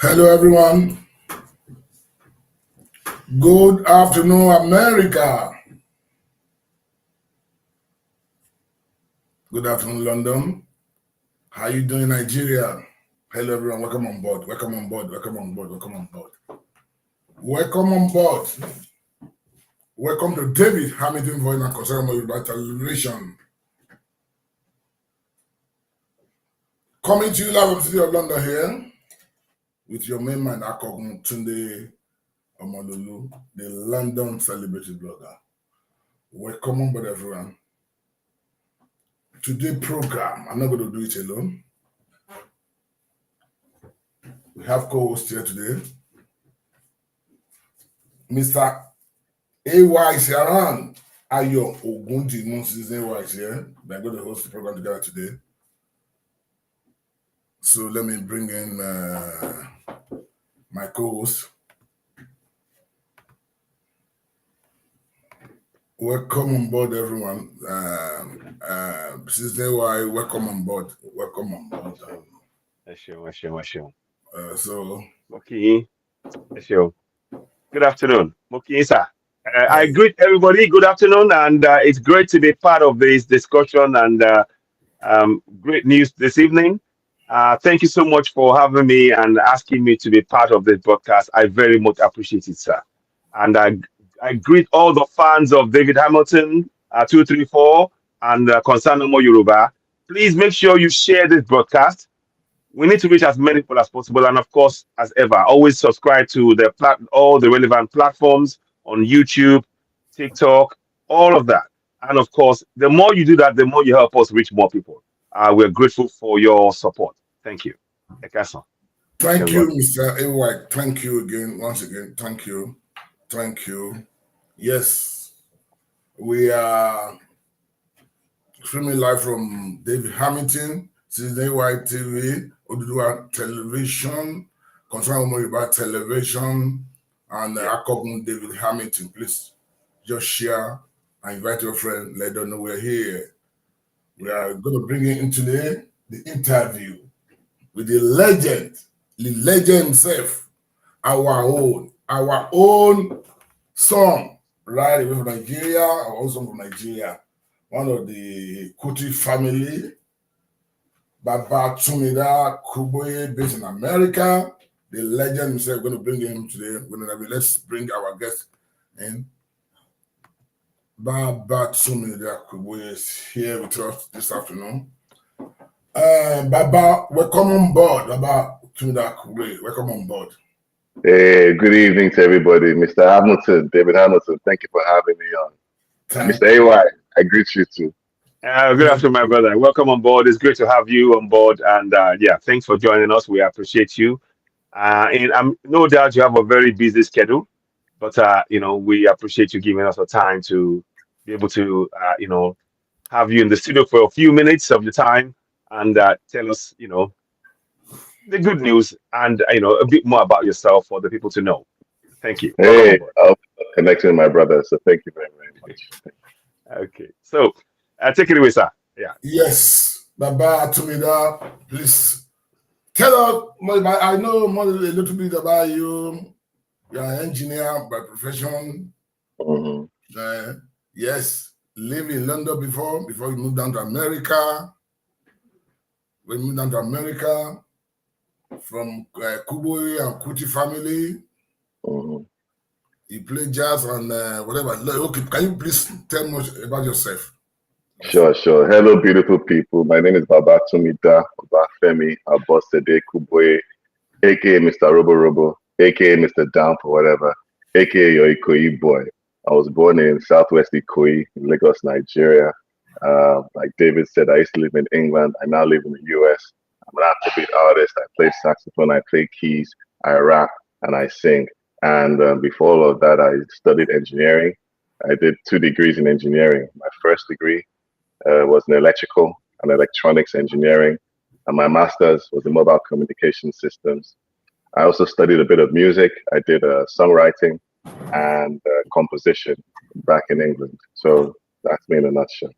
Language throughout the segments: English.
Hello, everyone. Good afternoon, America. Good afternoon, London. How you doing, Nigeria? Hello, everyone. Welcome on board. Welcome on board. Welcome on board. Welcome on board. Welcome on board. Welcome to David Hamilton Voice and Concern Yoruba Television. Coming to you live from the city of London here with your main man, Akogun Tunde Omololu, the London celebrity blogger. Welcome on board, everyone. Today's program, I'm not going to do it alone. We have co-host here today, Mr. AY Sharan Ayo Ogunji Moses AY is here. We're going to host the program together today. So let me bring in my co-host. Welcome on board, everyone. Mrs. AY, welcome on board. Welcome on board. Okay. Good afternoon. Okay, sir. I greet everybody. Good afternoon, and it's great to be part of this discussion and great news this evening. Thank you so much for having me and asking me to be part of this broadcast. I very much appreciate it, sir. And I greet all the fans of David Hamilton 234 and Concern No More Yoruba. Please make sure you share this broadcast. We need to reach as many people as possible, and of course, as ever, always subscribe to all the relevant platforms on YouTube, TikTok, all of that. And of course, the more you do that, the more you help us reach more people. We're grateful for your support. Thank you. Thank you, Mr. AY. Thank you again, once again. Thank you. Thank you. Yes, we are streaming live from David Hamilton, Season AY TV, Oduduwa Television, Concern Yoruba Television, and Akogun David Hamilton. Please just share and invite your friend. Let them know we're here. We are going to bring in today the interview with the legend himself, our own son, right away from Nigeria, our own son from Nigeria, one of the Kuti family, Baba Kuboye Kuboye, based in America. The legend himself, going to bring him today. Let's bring our guest in. Baba Kuboye is here with us this afternoon. Baba, welcome on board. Baba Kuboye, welcome on board. Hey, good evening to everybody. Mr. Hamilton, David Hamilton, thank you for having me on. Mr. AY, I greet you too. Good afternoon, my brother. Welcome on board. It's great to have you on board. And thanks for joining us. We appreciate you. And I'm no doubt you have a very busy schedule, but we appreciate you giving us the time to be able to have you in the studio for a few minutes of your time and tell us the good news and a bit more about yourself for the people to know. Thank you. Hey, I'll connect with my brother, so thank you very, very much. Okay, so take it away, sir. Yeah. Yes, Baba Tumida, please tell us. I know a little bit about you. You're an engineer by profession. Mm-hmm. Yes, live in London before you moved down to America. When you moved down to America from Kuboye and Kuti family. Mm-hmm. You play jazz and whatever. Okay, can you please tell me about yourself? Sure. Hello, beautiful people. My name is Baba Tumida Obafemi Abosede Kuboye, aka Mr. Robo, aka Mr. Down for whatever, aka your Ikoyi boy. I was born in Southwest Ikoyi, in Lagos, Nigeria. Like David said, I used to live in England. I now live in the US. I'm an Afrobeat artist. I play saxophone, I play keys, I rap, and I sing. And before all of that, I studied engineering. I did 2 degrees in engineering. My first degree was in electrical and electronics engineering, and my master's was in mobile communication systems. I also studied a bit of music. I did songwriting and composition back in England. So that's me in a nutshell.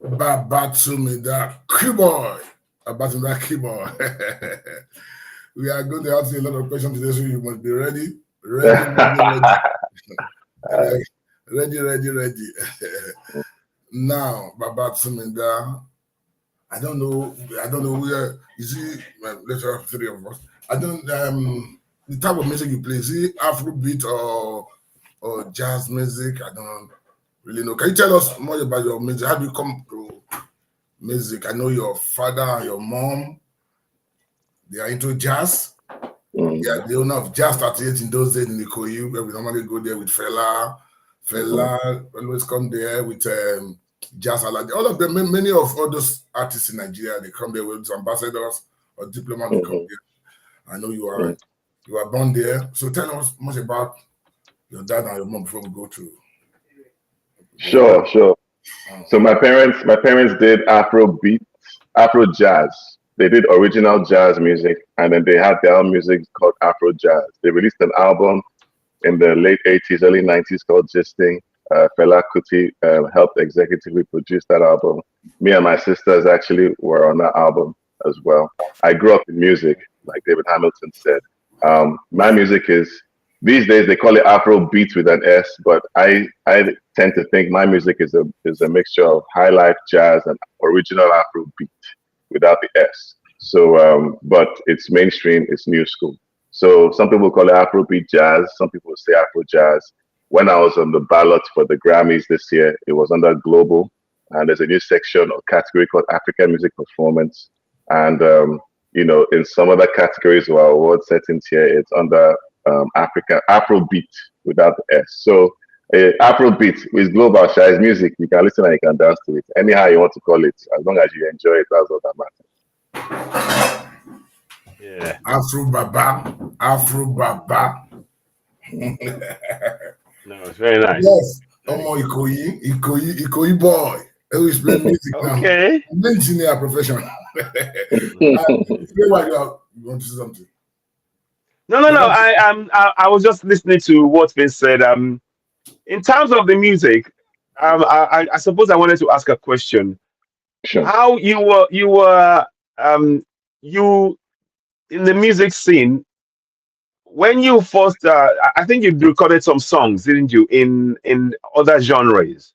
Baba Tumida Kuboye. about that keyboard. We are going to ask you a lot of questions today, so you must be ready. Ready. Ready. Now, Baba Suminda, I don't know where is he. Well, let's have three of us. I don't the type of music you play, is it Afrobeat or jazz music? I don't really know. Can you tell us more about your music? How do you come to music? I know your father and your mom, they are into jazz. Yeah, the owner of Jazz 38 in those days in Ikoyi, where we normally go there with Fela. Fela always come there with Jazz Alade. All of them, many of all those artists in Nigeria, they come there with ambassadors or diplomats. They come there. I know you are born there. So tell us much about your dad and your mom before we go to. Sure. So my parents did Afrobeat, Afro jazz. They did original jazz music, and then they had their own music called Afro jazz. They released an album in the late 80s, early 90s called Gisting. Fela Kuti helped executively produce that album. Me and my sisters actually were on that album as well. I grew up in music, like David Hamilton said. My music is, these days they call it Afro beat with an S, but I tend to think my music is a mixture of high life jazz and original Afro beat without the S. So, but it's mainstream, it's new school. So some people call it Afrobeat jazz, some people say Afro jazz. When I was on the ballot for the Grammys this year, it was under global, and there's a new section or category called African Music Performance. And in some other categories or award settings here, it's under Afrobeat without the S. So Afrobeat is global, shy is music. You can listen and you can dance to it. Anyhow you want to call it, as long as you enjoy it, that's what that matters. Yeah. Afro Baba. No, it's very nice. Yes. Omo Ikoyi boy. Who is playing music now? Okay. Engineer profession. You want to say something? No. I was just listening to what's been said. In terms of the music, I suppose I wanted to ask a question. Sure. How you in the music scene when you first? I think you recorded some songs, didn't you, in other genres,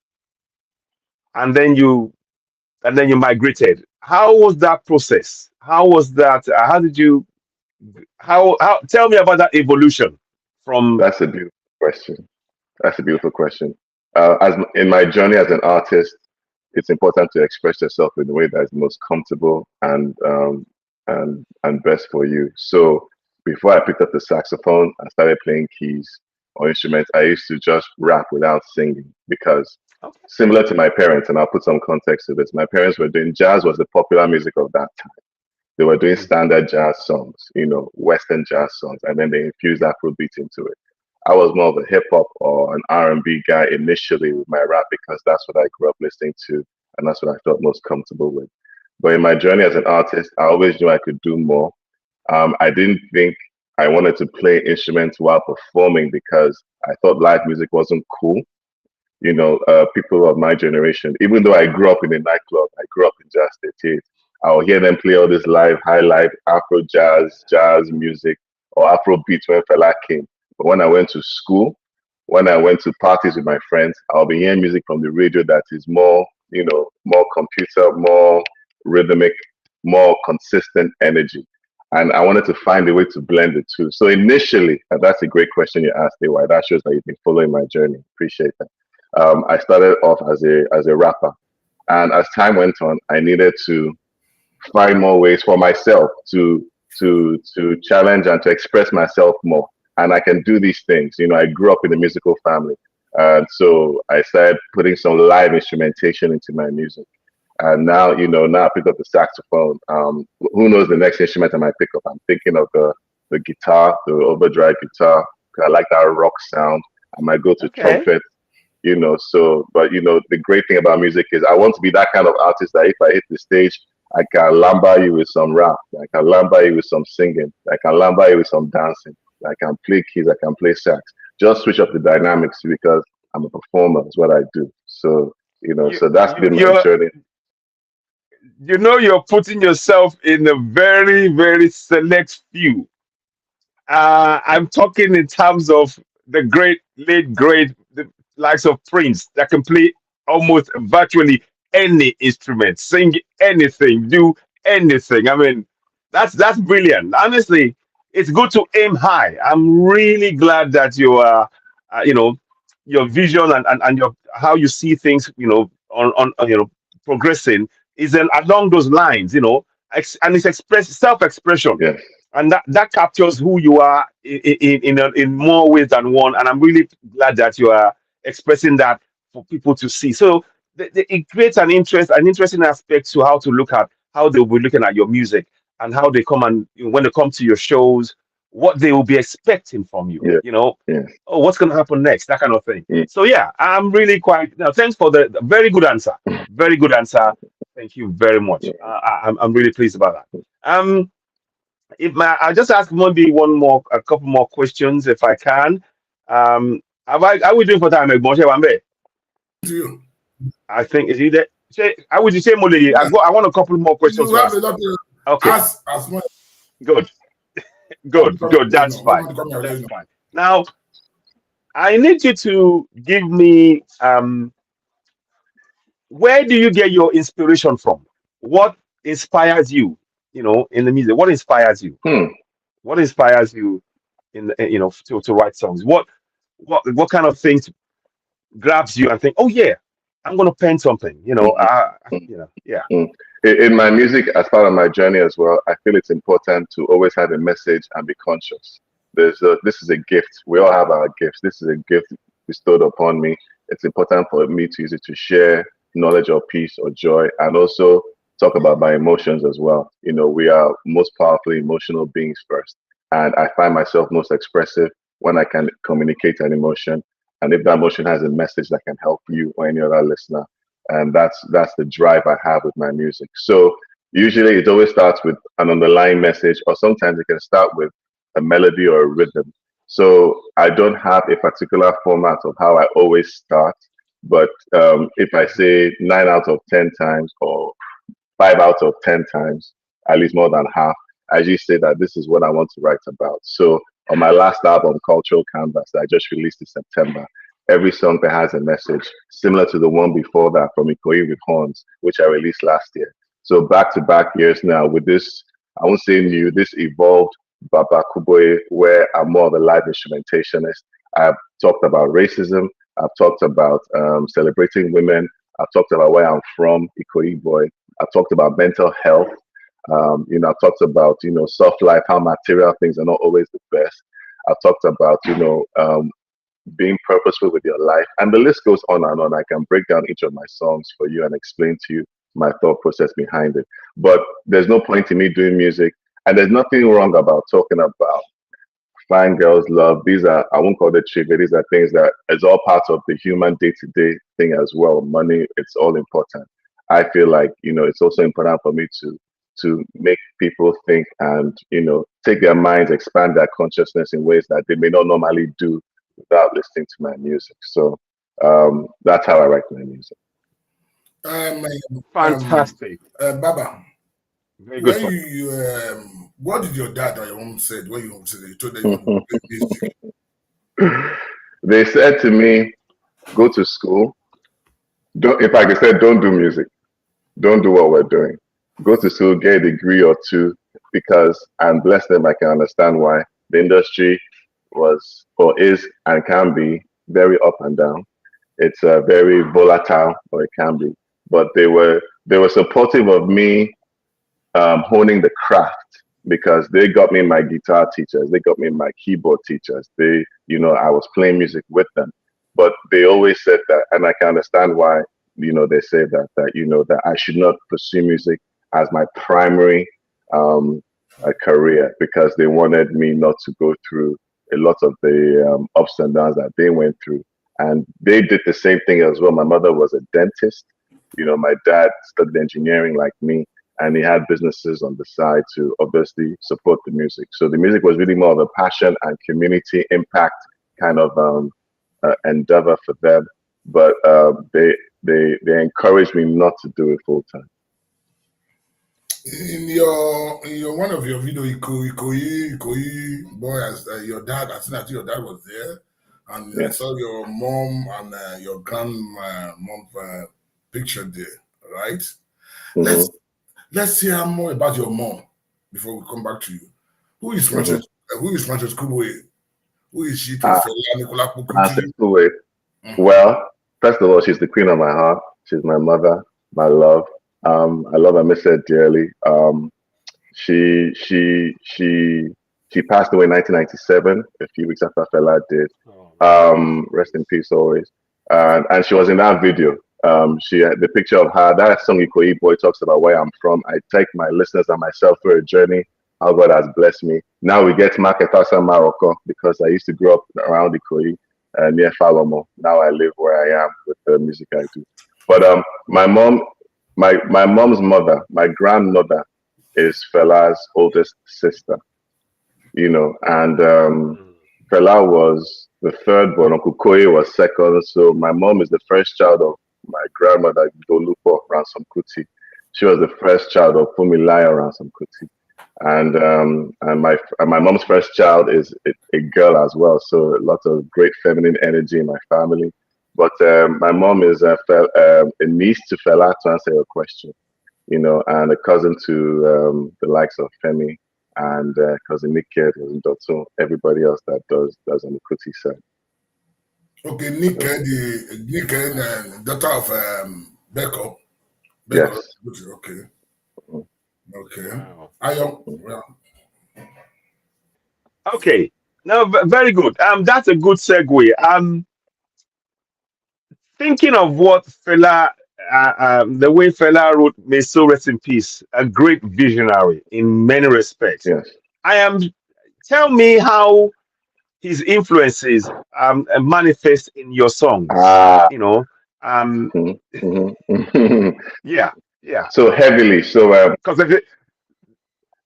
and then you migrated. How was that process? How was that? How did you? How? Tell me about that evolution from. That's a beautiful question. That's a beautiful question. As in my journey as an artist, it's important to express yourself in the way that is most comfortable and best for you. So before I picked up the saxophone and started playing keys or instruments, I used to just rap without singing because similar to my parents, and I'll put some context to this, my parents were doing jazz was the popular music of that time. They were doing standard jazz songs, Western jazz songs, and then they infused Afrobeat into it. I was more of a hip hop or an R&B guy initially with my rap because that's what I grew up listening to, and that's what I felt most comfortable with. But in my journey as an artist, I always knew I could do more. I didn't think I wanted to play instruments while performing because I thought live music wasn't cool. People of my generation, even though I grew up in a nightclub, I grew up in Jazz 38, I'll hear them play all this live, high life, Afro jazz music, or Afro beats when Fela came. But when I went to school, when I went to parties with my friends, I'll be hearing music from the radio that is more, more computer, more rhythmic, more consistent energy. And I wanted to find a way to blend the two. So initially, and that's a great question you asked, why that shows that you've been following my journey. Appreciate that. I started off as a rapper, and as time went on, I needed to find more ways for myself to challenge and to express myself more. And I can do these things. I grew up in a musical family, and so I started putting some live instrumentation into my music. And now, now I pick up the saxophone. Who knows the next instrument I might pick up? I'm thinking of the guitar, the overdrive guitar. I like that rock sound. I might go to trumpet. But the great thing about music is I want to be that kind of artist that if I hit the stage, I can lumber you with some rap, I can lumber you with some singing, I can lumber you with some dancing, I can play keys, I can play sax. Just switch up the dynamics because I'm a performer, is what I do. So, so that's been my journey. you know you're putting yourself in a very, very select few. I'm talking in terms of the great, late great, the likes of Prince that can play almost virtually any instrument, sing anything, do anything. I mean, that's brilliant. Honestly, it's good to aim high. I'm really glad that you are, you know, your vision and your how you see things, on progressing is along those lines, and it's self-expression, Yes. and that captures who you are in more ways than one. And I'm really glad that you are expressing that for people to see. So it creates an interesting aspect to how to look at how they'll be looking at your music, and how they come, and when they come to your shows, what they will be expecting from you. Yes. Yes. Oh, what's going to happen next, that kind of thing. Yes. So yeah, I'm really quite now. Thanks for the very good answer. Very good answer. Thank you very much. I'm really pleased about that. If my, I'll just ask maybe a couple more questions if I can. How we doing for time, Egbon Shewambe? To you. I think is he there? I would say Mole. Yeah. I want a couple more questions You to have a ask. lot to Okay, ask as much. good, good. That's fine. That's fine. Now I need you to give me where do you get your inspiration from? What inspires you? In the music, what inspires you? Hmm. What inspires you to write songs? What kind of things grabs you and think, oh yeah, I'm gonna pen something. Mhm. Mhm. Yeah. Mm. In my music, as part of my journey as well, I feel it's important to always have a message and be conscious. This is a gift. We all have our gifts. This is a gift bestowed upon me. It's important for me to use it to share knowledge or peace or joy, and also talk about my emotions as well. We are most powerfully emotional beings first, and I find myself most expressive when I can communicate an emotion, and if that emotion has a message that can help you or any other listener, and that's the drive I have with my music. So usually it always starts with an underlying message, or sometimes it can start with a melody or a rhythm. So I don't have a particular format of how I always start, but if I say 9 out of 10 times or 5 out of 10 times, at least more than half, I just say that this is what I want to write about. So on my last album, Cultural Canvas, that I just released in September, every song that has a message, similar to the one before that from Ikoyi with Horns, which I released last year. So back to back years now with this, I won't say new, this evolved Baba Kuboye, where I'm more of a live instrumentationist. I've talked about racism. I've talked about celebrating women. I've talked about where I'm from, Ikoyi boy. I've talked about mental health. I've talked about, soft life, how material things are not always the best. I've talked about, being purposeful with your life. And the list goes on and on. I can break down each of my songs for you and explain to you my thought process behind it. But there's no point in me doing music. And there's nothing wrong about talking about fine girls love. These are, I won't call it trivia. These are things that is all part of the human day-to-day thing as well. Money, it's all important. I feel like, it's also important for me to make people think and, take their minds, expand their consciousness in ways that they may not normally do without listening to my music. So that's how I write my music. Um, Fantastic. Baba, Very good when point. what did your dad or your mom said when you said you told them you want to play music? They said to me, go to school. Don't, in fact, they said, don't do music. Don't do what we're doing. Go to school, get a degree or two, because, and bless them, I can understand why the industry was or is and can be very up and down. It's very volatile, or it can be. But they were supportive of me honing the craft, because they got me my guitar teachers, they got me my keyboard teachers. I was playing music with them, but they always said that, and I can understand why. They say that I should not pursue music as my primary career, because they wanted me not to go through a lot of the ups and downs that they went through. And they did the same thing as well. My mother was a dentist. My dad studied engineering like me, and he had businesses on the side to obviously support the music. So the music was really more of a passion and community impact kind of endeavor for them. But they encouraged me not to do it full time. In your one of your video, Ikoyi boy, as your dad, I think your dad was there, and I Yes. saw your mom and your grandma mom picture there, right? Mm-hmm. Let's hear more about your mom before we come back to you. Who is Frances? Who is Frances Kuboye? Who is she to Fela Nicola Kuti? Well, first of all, she's the queen of my heart. She's my mother, my love. I love her, miss her dearly. She she she she passed away in 1997, a few weeks after Fela did. Rest in peace always. And she was in that video. She had the picture of her. That song Ikoyi Boy talks about where I'm from. I take my listeners and myself for a journey. How God has blessed me. Now we get Marketasa Morocco because I used to grow up around Ikoyi near Falomo. Now I live where I am with the music I do. But my mom, my mom's mother, my grandmother, is Fela's oldest sister. You know, and Fela was the third born. Uncle Koye was second. So my mom is the first child of my grandmother Dolupo Ransom Kuti. She was the first child of Fumilaya Ransom Kuti. And my mom's first child is a girl as well. So lots of great feminine energy in my family. But my mom is a niece to Fela, to answer your question, you know, and a cousin to the likes of Femi and cousin Nick, cousin Dotso, everybody else that does on the Kuti side. Okay, Nick, the daughter of Beckup. Yes. Okay. Okay. Wow. Okay. No, very good. That's a good segue. Thinking of what Fela, the way Fela wrote "May So Rest in Peace," a great visionary in many respects. Yes. Tell me how his influences manifest in your songs. You know, yeah. So heavily. So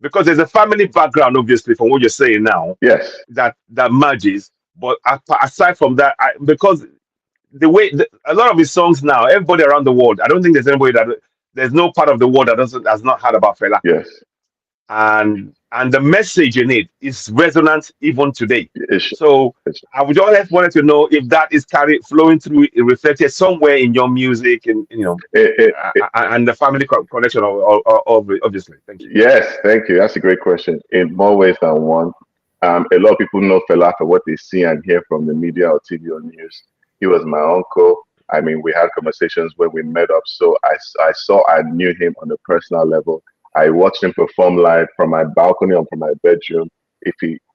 because there's a family background, obviously, from what you're saying now. Yes. That merges. But aside from that, because the way a lot of his songs now, everybody around the world, I don't think there's no part of the world that has not heard about Fela. Yes. And the message in it is resonant even today. So I would just wanted to know if that is flowing through, reflected somewhere in your music, and and the family connection, obviously. Thank you. Yes, thank you. That's a great question. In more ways than one. A lot of people know Fela for what they see and hear from the media or TV or news. He was my uncle. I mean, we had conversations when we met up. So I knew him on a personal level. I watched him perform live from my balcony or from my bedroom.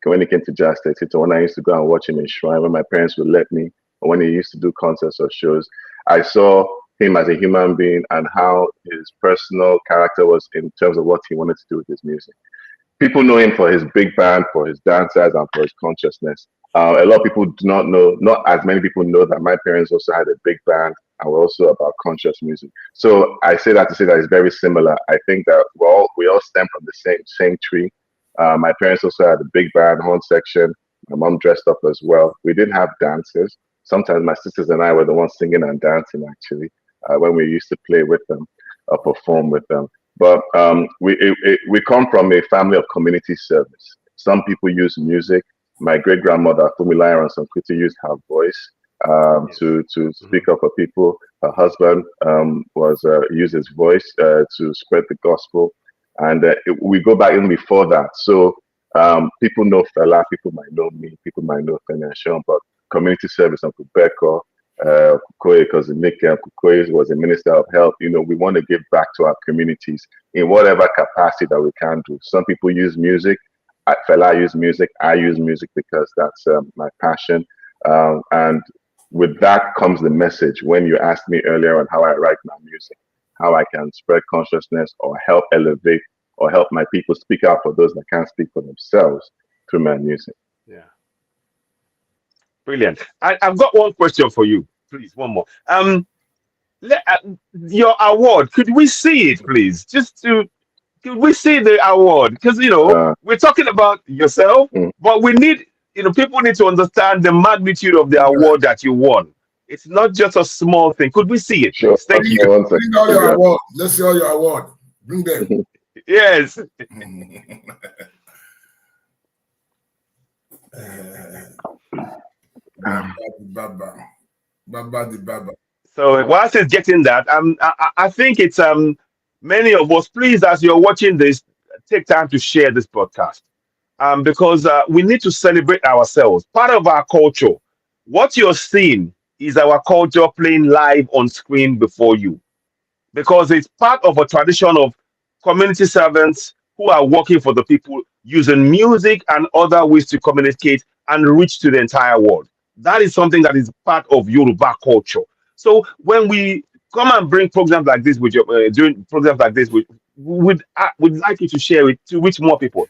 When he came to Jazz Theater, when I used to go and watch him in Shrine, when my parents would let me, or when he used to do concerts or shows, I saw him as a human being and how his personal character was in terms of what he wanted to do with his music. People know him for his big band, for his dancers, and for his consciousness. A lot of people do not know, not as many people know that my parents also had a big band and were also about conscious music. So I say that to say that it's very similar. I think that we all stem from the same tree. My parents also had a big band, horn section. My mom dressed up as well. We didn't have dancers. Sometimes my sisters and I were the ones singing and dancing, actually, when we used to play with them or perform with them. But we come from a family of community service. Some people use music. My great grandmother, Fumilaya Ransom Kuti, used her voice to speak up for people. Her husband used his voice to spread the gospel. And we go back even before that. So people know Fela, people might know me, people might know Fela Sean, but community service, Uncle Beko, Kukoye, because Nick Kukoye was a minister of health. You know, we want to give back to our communities in whatever capacity that we can do. Some people use music. Fela use music. I use music because that's my passion. And with that comes the message. When you asked me earlier on how I write my music, how I can spread consciousness or help elevate or help my people speak out for those that can't speak for themselves through my music. Yeah. Brilliant. I've got one question for you, please. One more. Your award, could we see it, please? Could we see the award? Because we're talking about yourself, but we need, people need to understand the magnitude of the award that you won. It's not just a small thing. Could we see it? Sure. Thank you. Bring all your award. Let's see all your award. Bring them. Yes. Baba the Baba. Baba the Baba. So whilst it's getting that, I think it's many of us. Please, as you're watching this, take time to share this podcast, because we need to celebrate ourselves. Part of our culture, what you're seeing is our culture playing live on screen before you, because it's part of a tradition of community servants who are working for the people using music and other ways to communicate and reach to the entire world. That is something that is part of Yoruba culture. So when we come and bring programs like this with your doing programs like this, would like you to share it to reach more people,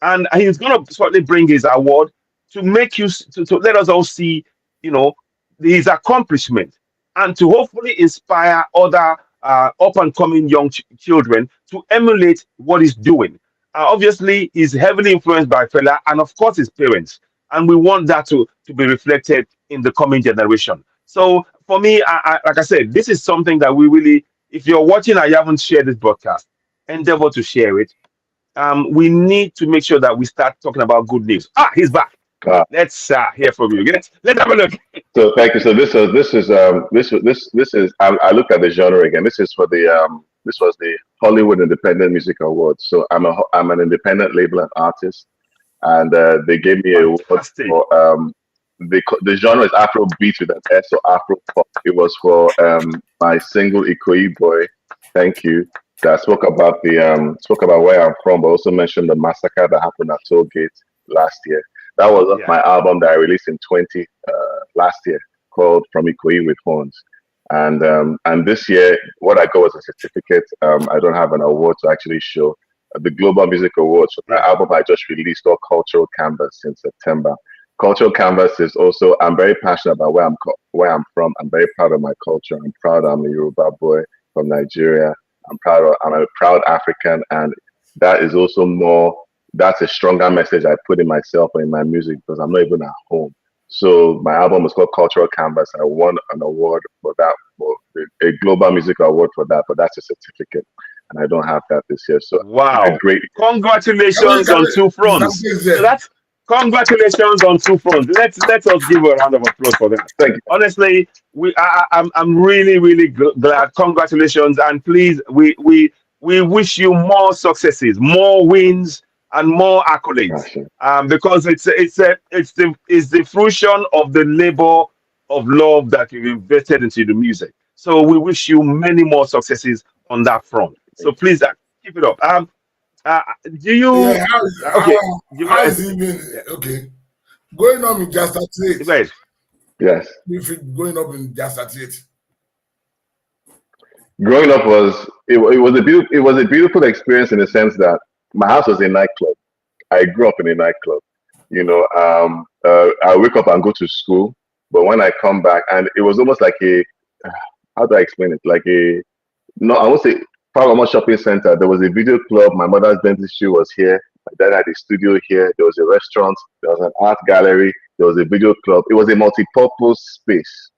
and he's going to certainly bring his award to make you to let us all see, you know, his accomplishment, and to hopefully inspire other up and coming young children to emulate what he's doing. Obviously, he's heavily influenced by Fela and, of course, his parents, and we want that to be reflected in the coming generation. So, for me, like I said, this is something that we really, if you're watching and you haven't shared this broadcast, endeavor to share it. We need to make sure that we start talking about good news. He's back. Uh, Let's hear from you. Let's have a look. so thank you. So this is I looked at the genre again. This is for the this was the Hollywood Independent Music Awards. So I'm an independent label and artist, and they gave me a award Fantastic. for the genre is Afro beat with an S, so Afro pop. It was for my single Ikoyi Boy. Thank you. That spoke about where I'm from, but also mentioned the massacre that happened at Toll Gate last year. That was off Yeah. my album that I released in 20 last year called From Ikoyi with Horns. And this year, what I got was a certificate. I don't have an award to actually show. The Global Music Awards for the Yeah. album I just released called Cultural Canvas in September. Cultural Canvas is also I'm very passionate about where I'm from. I'm very proud of my culture. I'm proud I'm a Yoruba boy from Nigeria. I'm a proud African, and that is also more that's a stronger message I put in myself or in my music because I'm not even at home. So my album was called Cultural Canvas. I won an award for that, for a global music award for that, but that's a certificate, and I don't have that this year. So it's been a Wow. great. Congratulations Can on we, two fronts. something So there. that's congratulations on two fronts. Let us give a round of applause for that. Thank you. Honestly, I'm really really glad. Congratulations, and please we wish you more successes, more wins, and more accolades. Passion. Because it's the fruition of the labor of love that you've invested into the music. So we wish you many more successes on that front. So please keep it up. Uh, do you? Yeah, Okay. You how mind? is it even Yeah. okay? Going up in just 38. Right. Yes. If it going up in just 38. Growing up it was a beautiful experience in the sense that my house was a nightclub. I grew up in a nightclub. I wake up and go to school, but when I come back, and it was almost like a how do I explain it? Like a no, I won't say Palomar Shopping Center. There was a video club. My mother's dentistry was here. My dad had a studio here. There was a restaurant. There was an art gallery. There was a video club. It was a multi-purpose space,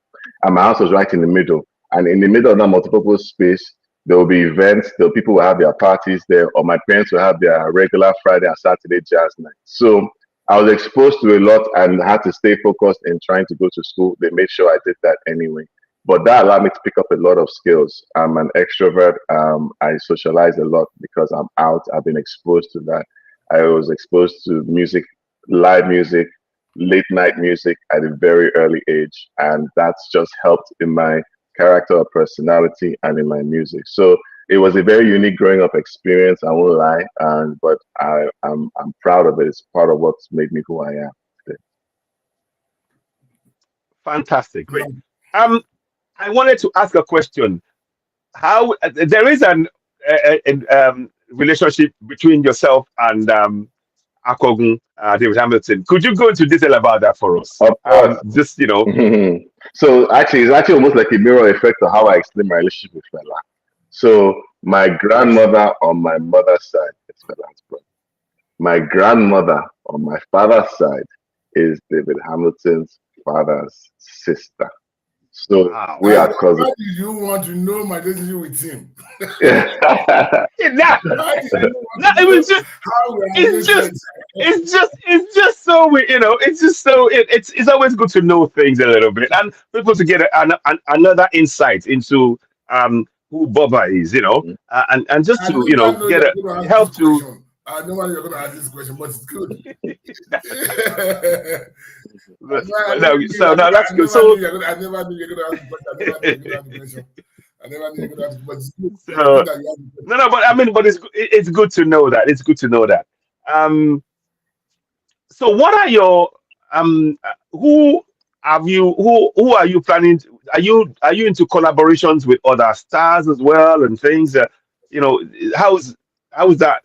and my house was right in the middle. And in the middle of that multi-purpose space, there will be events. The people will have their parties there, or my parents will have their regular Friday and Saturday jazz night. So I was exposed to a lot and had to stay focused in trying to go to school. They made sure I did that anyway, but that allowed me to pick up a lot of skills. I'm an extrovert. I socialize a lot because I'm out. I've been exposed to that. I was exposed to music, live music, late night music at a very early age, and that's just helped in my character or personality and in my music. So it was a very unique growing up experience. I won't lie, and but I'm proud of it. It's part of what's made me who I am today. Fantastic. Great. No, Um, I wanted to ask a question. How there is an relationship between yourself and Akogun David Hamilton. Could you go into detail about that for us? Of course. Just So actually, it's actually almost like a mirror effect of how I explain my relationship with Fela. So my yes. grandmother on my mother's side is Fela's brother. My grandmother on my father's side is David Hamilton's father's sister. So Wow. we are cousins. Why did you want to know my relationship with him? That, Why did you want that, to it was know just, how we are it's related? just, it's just so it's just so it's always good to know things a little bit and people to get another insight into who Baba is, and just I to never know get you're a going to ask this help to. question. I never know you're going to ask this question, but it's good. I never knew. So no, that's I good. never knew So you're going. I never knew you're going to ask the question. I never knew you're going to ask the question. I never knew you're going to ask, but it's good. It's so good that you asked the question. no, but I mean, but it's good to know that. It's good to know that. Um, so what are your who are you planning are you into collaborations with other stars as well and things? You know, how's that?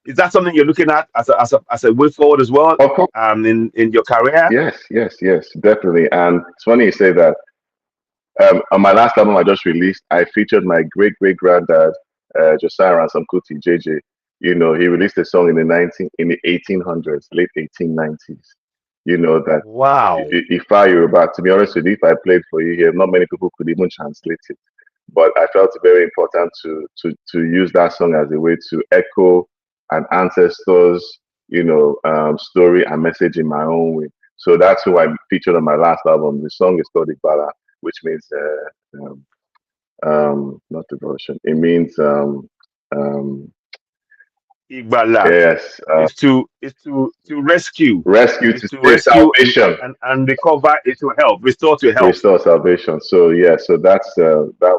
Is that something you're looking at as a way forward as well? Of course, In your career? yes, definitely. And it's funny you say that. On my last album I just released, I featured my great great granddad, Josiah Ransom Kuti, JJ. He released a song in the 1800s, late 1890s. That Wow. if I were about to be honest with you, if I played for you here, not many people could even translate it. But I felt it very important to use that song as a way to echo an ancestor's, story and message in my own way. So that's who I featured on my last album. The song is called Ibala, which means not devotion. It means um, Igbala yes, is to rescue, rescue is to to say rescue salvation, and recover, is to help, restore to help. restore salvation. So yeah, so that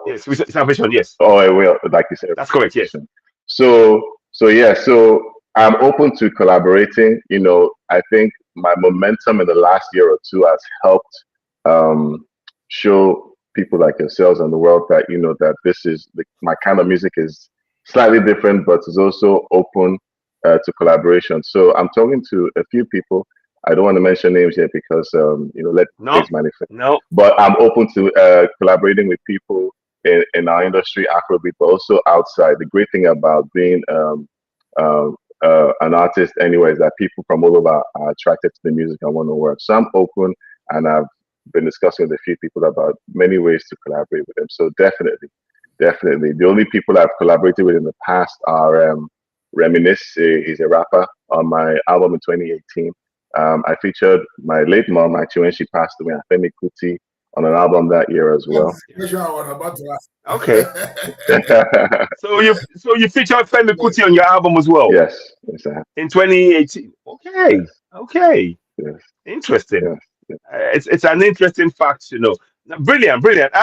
Yes, was salvation. Yes, well, like you said, that's correct. Yes. restoration. So yeah, so I'm open to collaborating. I think my momentum in the last year or two has helped show people like yourselves and the world that that this is my kind of music is slightly different, but is also open to collaboration. So I'm talking to a few people. I don't want to mention names yet because let No, things manifest. no. But I'm open to collaborating with people in our industry, Afrobeat, but also outside. The great thing about being an artist, anyway, is that people from all over are attracted to the music and want to work. So I'm open, and I've been discussing with a few people about many ways to collaborate with them. So definitely, definitely. The only people I've collaborated with in the past are Reminisce. He's a rapper on my album in 2018. I featured my late mom actually when she passed away, Femi Kuti, on an album that year as well. That's the question I was about to Okay. ask. So you featured Fela Kuti on your album as well Yes, I have. in 2018. Okay. Yes, Okay. yes, Interesting. yes, yes. It's an interesting fact to know. Brilliant, brilliant.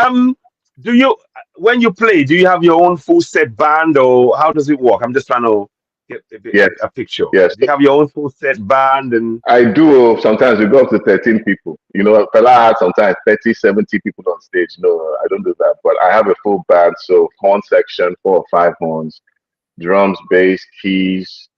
Do you when you play, do you have your own full set band or how does it work? I'm just trying to get Yes, a picture. yes. Do you have your own full set band and I do. Sometimes we go up to 13 people. Fela had sometimes 30, 70 people on stage. No, I don't do that. But I have a full band. So horn section, 4 or 5 horns, drums, bass, keys,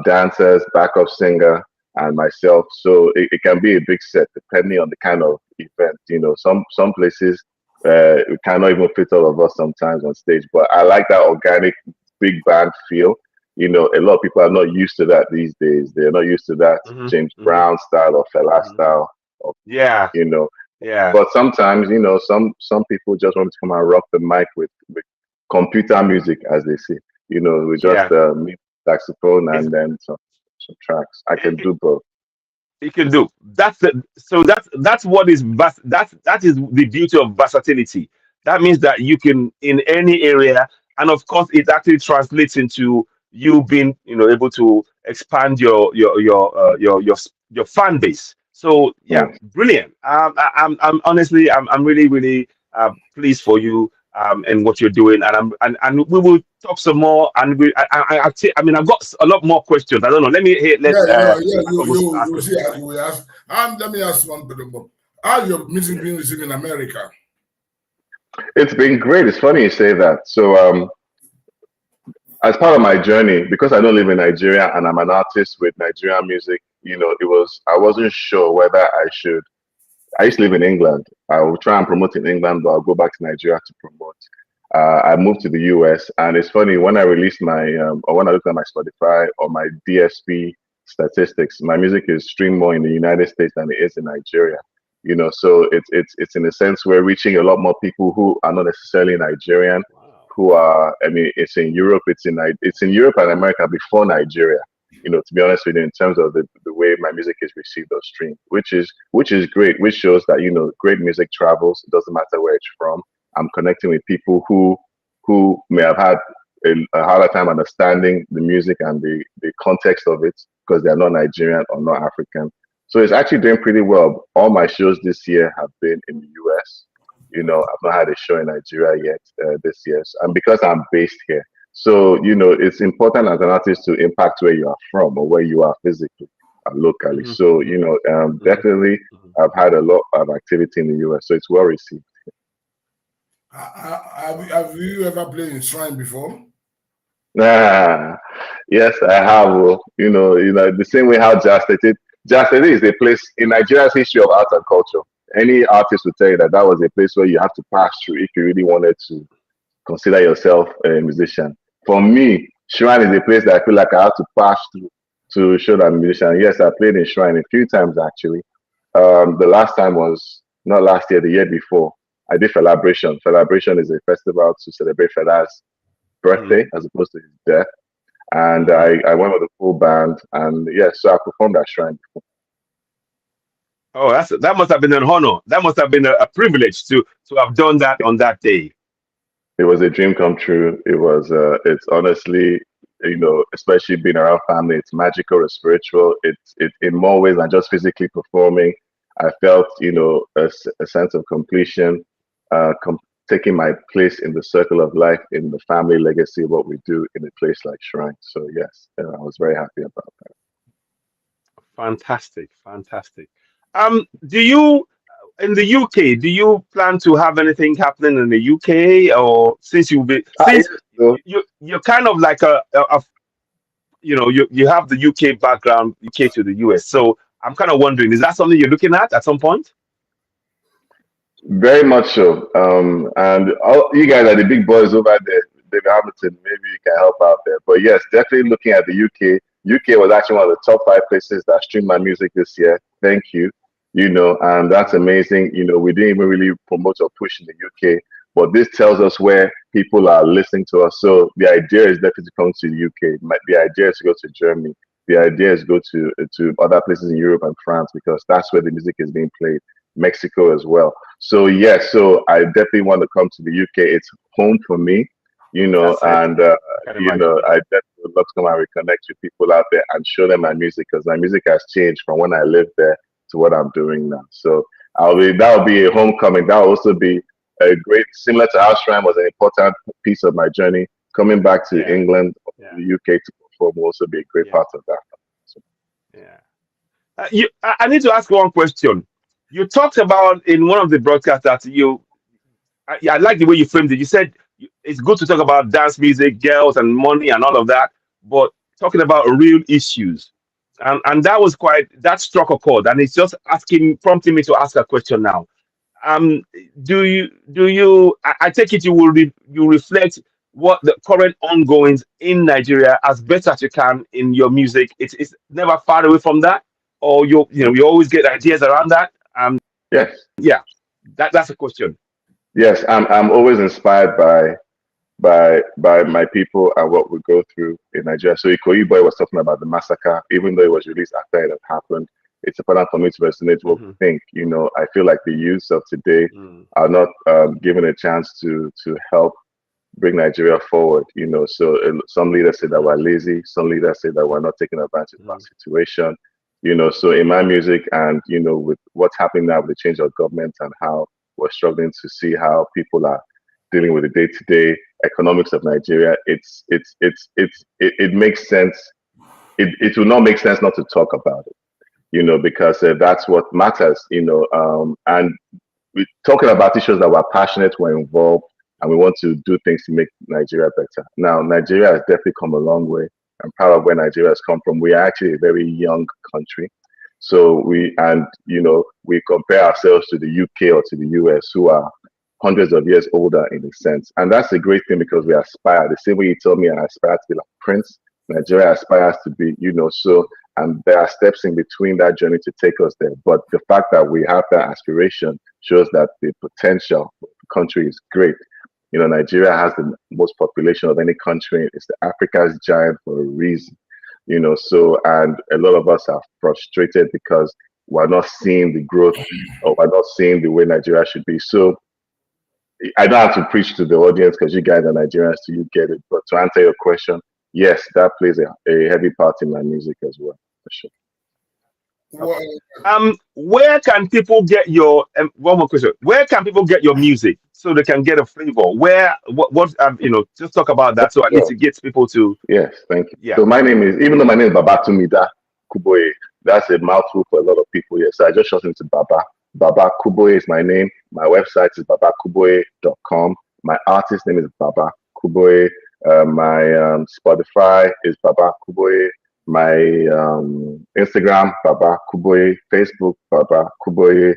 dancers, backup singer, and myself. So it can be a big set depending on the kind of event. Some places we cannot even fit all of us sometimes on stage. But I like that organic big band feel. A lot of people are not used to that these days. They're not used to that hmm James hmm Brown style or Fela hmm style. Of, yeah, you know, yeah. but sometimes, some people just want to come and rock the mic with computer music, as they say. We just Yeah. mute saxophone It's and then some tracks. I can it, do both. you can do that's what is that is the beauty of versatility. That means that you can in any area, and of course it actually translates into you being able to expand your fan base. So yeah, Yes. brilliant. I'm honestly I'm really really pleased for you and what you're doing, and and we will talk some more. And I mean I've got a lot more questions. I don't know. Let me hear. Yeah, Let yeah, my co-host ask you a see, few you questions. will ask. Let me ask one question. How your music Yes. being received in America? It's been great. It's funny you say that. So, as part of my journey, because I don't live in Nigeria and I'm an artist with Nigerian music, I wasn't sure whether I should. I used to live in England. I will try and promote in England, but I'll go back to Nigeria to promote. I moved to the US, and it's funny when I released or when I looked at my Spotify or my DSP statistics, my music is streamed more in the United States than it is in Nigeria. You know, so it's in a sense we're reaching a lot more people who are not necessarily Nigerian, Wow. who are, I mean, it's in Europe, it's in Europe and America before Nigeria. You know, to be honest with you, in terms of the way my music is received or streamed, which is great, which shows that, you know, great music travels. It doesn't matter where it's from. I'm connecting with people who may have had a harder time understanding the music and the context of it because they are not Nigerian or not African. So it's actually doing pretty well. All my shows this year have been in the US. You know, I've not had a show in Nigeria yet this year. And because I'm based here. So, you know, it's important as an artist to impact where you are from or where you are physically and locally. Mhm, So, you know, mhm, definitely mhm. I've had a lot of activity in the US. So it's well received. Have you ever played in Shrine before? Ah, yes, I have. You know, the same way how Jazz City is a place in Nigeria's history of art and culture. Any artist would tell you that that was a place where you have to pass through if you really wanted to consider yourself a musician. For me, Shrine is a place that I feel like I have to pass through to show that I'm a musician. Yes, I played in Shrine a few times actually. The last time was not last year, the year before. I did Celebration. Celebration is a festival to celebrate Fela's Mhm, birthday as opposed to his death. And mhm. I went with a full band, and yeah, so I performed at Shrine. Oh, that must have been an honor. That must have been a privilege to have done that on that day. It was a dream come true. It's honestly, you know, especially being around family, it's magical or spiritual. It in more ways than just physically performing. I felt, you know, a sense of completion, taking my place in the circle of life, in the family legacy, what we do in a place like Shrine. So yes, I was very happy about that. Fantastic, fantastic. Do you in the UK? Do you plan to have anything happening in the UK, or since Yes, so you're kind of like you know you have the UK background, UK to the US. So I'm kind of wondering, is that something you're looking at some point? very much so. And all you guys are the big boys over there, David Hamilton. Maybe you can help out there. But yes, definitely looking at the UK. UK was actually one of the top 5 places that streamed my music this year. Thank you. You know, and that's amazing. You know, we didn't even really promote or push in the UK, but this tells us where people are listening to us. So the idea is definitely to come to the UK. The idea is to go to Germany. The idea is to go to other places in Europe and France because that's where the music is being played. Mexico as well. So yes, so I definitely want to come to the UK. It's home for me, you know, That's it. and I can you know, imagine. I definitely would love to come and reconnect with people out there and show them my music because my music has changed from when I lived there to what I'm doing now. So that'll be a homecoming. That'll also be a great, similar to how Shrine was an important piece of my journey. Coming back to Yeah, England, or yeah, the UK to perform will also be a great yeah, part of that. So, yeah. I need to ask one question. You talked about in one of the broadcasts that I like the way you framed it. You said it's good to talk about dance music, girls, and money and all of that, but talking about real issues, and that struck a chord, and it's just prompting me to ask a question now. Um, I take it you reflect what the current ongoings in Nigeria as best as you can in your music. It's never far away from that, or you always get ideas around that. yes, Yeah, that's a question. yes, I'm always inspired by my people and what we go through in Nigeria. So Ikoyi Boy was talking about the massacre, even though it was released after it had happened. It's important for me to resonate what we Hmm. think. You know, I feel like the youths of today Mm. are not given a chance to help bring Nigeria forward. You know, so some leaders say that we're Mm. lazy. Some leaders say that we're not taking advantage of our Mm. situation. You know, so in my music and you know with what's happening now with the change of government and how we're struggling to see how people are dealing with the day-to-day economics of Nigeria, it makes sense. It will not make sense not to talk about it, you know, because that's what matters, you know. And we're talking about issues that we're passionate, we're involved, and we want to do things to make Nigeria better. Now, Nigeria has definitely come a long way. I'm proud of where Nigeria has come from. We are actually a very young country. So you know, we compare ourselves to the UK or to the US, who are hundreds of years older in a sense. And that's a great thing because we aspire. The same way you told me I aspire to be like Prince, Nigeria aspires to be, you know. So and there are steps in between that journey to take us there. But the fact that we have that aspiration shows that the potential of the country is great. You know, Nigeria has the most population of any country. It's the Africa's giant for a reason. You know, so and a lot of us are frustrated because we're not seeing the growth, or we're not seeing the way Nigeria should be. So I don't have to preach to the audience because you guys are Nigerians, so you get it. But to answer your question, yes, that plays a heavy part in my music as well, for sure. Where can people get your one more question? Where can people get your music so they can get a flavor? Where what just talk about that so at least it gets people to. Yes, thank you. Yeah. So my name is, even though my name is Babatumida Kuboye, that's a mouthful for a lot of people here. So I just shortened to Baba. Baba Kuboye is my name. My website is babakuboye.com. My artist name is Baba Kuboye. My Spotify is Baba Kuboye. My Instagram, Baba Kuboye. Facebook, Baba Kuboye.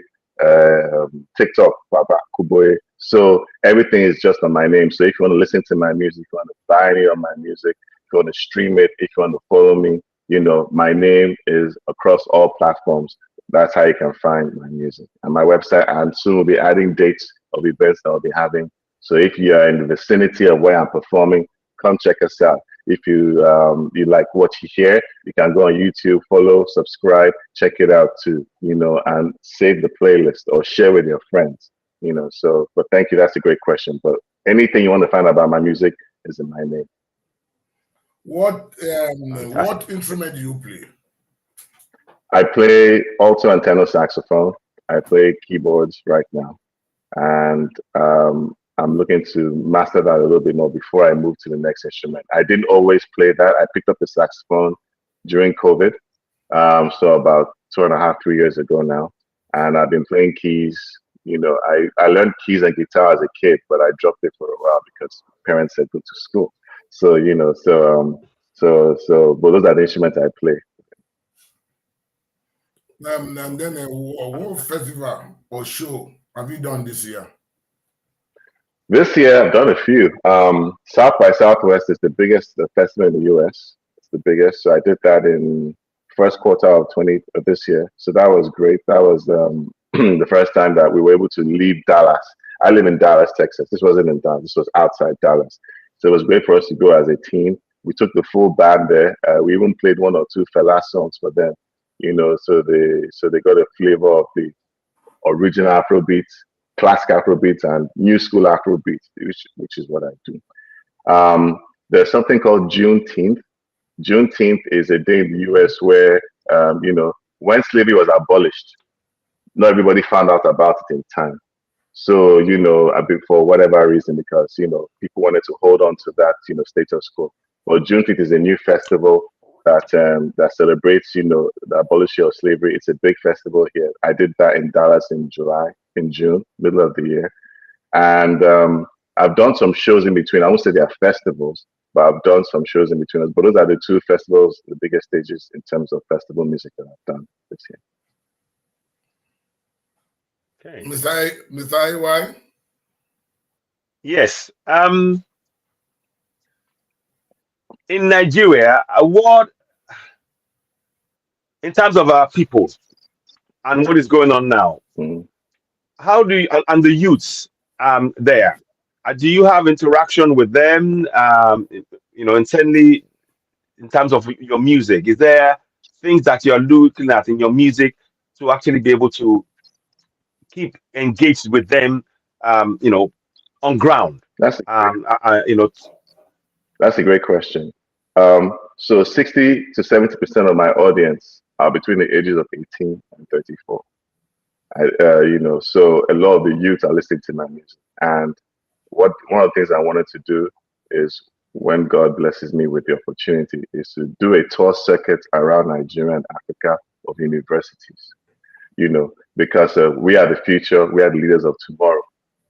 TikTok, Baba Kuboye. So everything is just on my name. So if you want to listen to my music, if you want to buy any of my music, if you want to stream it, if you want to follow me, you know, my name is across all platforms. That's how you can find my music and my website. And soon we'll be adding dates of events that I'll be having. So if you are in the vicinity of where I'm performing, come check us out. If you you like what you hear, you can go on YouTube, follow, subscribe, check it out too, you know, and save the playlist or share with your friends, you know. So, but thank you. That's a great question. But anything you want to find out about my music is in my name. What instrument do you play? I play alto and tenor saxophone. I play keyboards right now, and I'm looking to master that a little bit more before I move to the next instrument. I didn't always play that. I picked up the saxophone during COVID, so about 2.5, 3 years ago now, and I've been playing keys. You know, I learned keys and guitar as a kid, but I dropped it for a while because parents said go to school. So you know, but those are the instruments I play. And then what festival or show have you done this year? This year, I've done a few. South by Southwest is the biggest festival in the US. It's the biggest. So I did that in first quarter of this year. So that was great. That was the first time that we were able to leave Dallas. I live in Dallas, Texas. This wasn't in Dallas. This was outside Dallas. So it was great for us to go as a team. We took the full band there. We even played 1 or 2 Fela songs for them. You know, so they got a flavor of the original Afrobeat, classic Afrobeat, and new school Afrobeat, which is what I do. There's something called Juneteenth. Juneteenth is a day in the US where, you know, when slavery was abolished, not everybody found out about it in time. So, you know, for whatever reason, because, you know, people wanted to hold on to that, you know, status quo. But Juneteenth is a new festival that celebrates, you know, the abolition of slavery. It's a big festival here. I did that in Dallas in June, middle of the year. And I've done some shows in between. I won't say they are festivals, but I've done some shows in between us. But those are the 2 festivals, the biggest stages in terms of festival music that I've done this year. Okay. Mr. IY? Yes. In Nigeria, what in terms of our people and what is going on now, how do you and the youths there? Do you have interaction with them? You know, internally in terms of your music, is there things that you're looking at in your music to actually be able to keep engaged with them? You know, on ground. You know, that's a great question. So 60 to 70% of my audience are between the ages of 18 and 34. You know, so a lot of the youth are listening to my music. And one of the things I wanted to do is, when God blesses me with the opportunity, is to do a tour circuit around Nigeria and Africa of universities. You know, because we are the future, we are the leaders of tomorrow.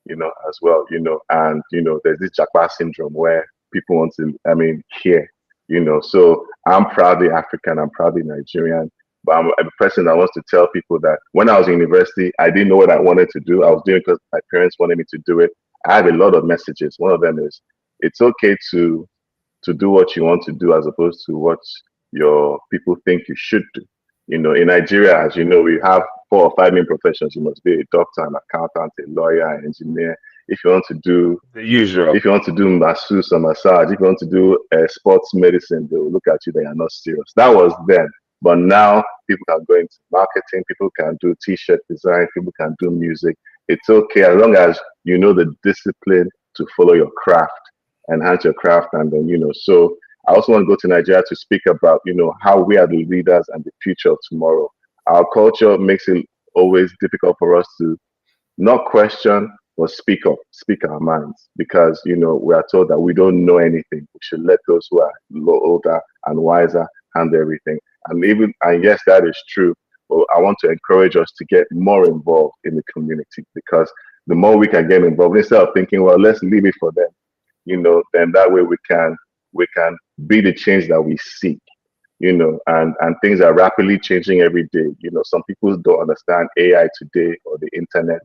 You know, as well. You know, and you know, there's this Jackpot syndrome where people want to, hear. You know, so I'm proudly African, I'm proudly Nigerian, but I'm a person that wants to tell people that when I was in university, I didn't know what I wanted to do. I was doing it because my parents wanted me to do it. I have a lot of messages. One of them is, it's okay to do what you want to do as opposed to what your people think you should do. In Nigeria, as you know, we have 4 or 5 main professions. You must be a doctor, an accountant, a lawyer, an engineer. If you want to do The usual. if you want to do masseuse or massage, if you want to do sports medicine, they will look at you that you're not serious. That was then. But now people can go into marketing, people can do t-shirt design, people can do music. It's okay as long as you know the discipline to follow your craft, enhance your craft, and then So I also want to go to Nigeria to speak about how we are the leaders and the future of tomorrow. Our culture makes it always difficult for us to not question, but speak up, speak our minds, because we are told that we don't know anything. We should let those who are older and wiser handle everything. And yes, that is true. But I want to encourage us to get more involved in the community, because the more we can get involved, instead of thinking, well, let's leave it for them, then that way we can be the change that we seek. And things are rapidly changing every day. Some people don't understand AI today or the internet.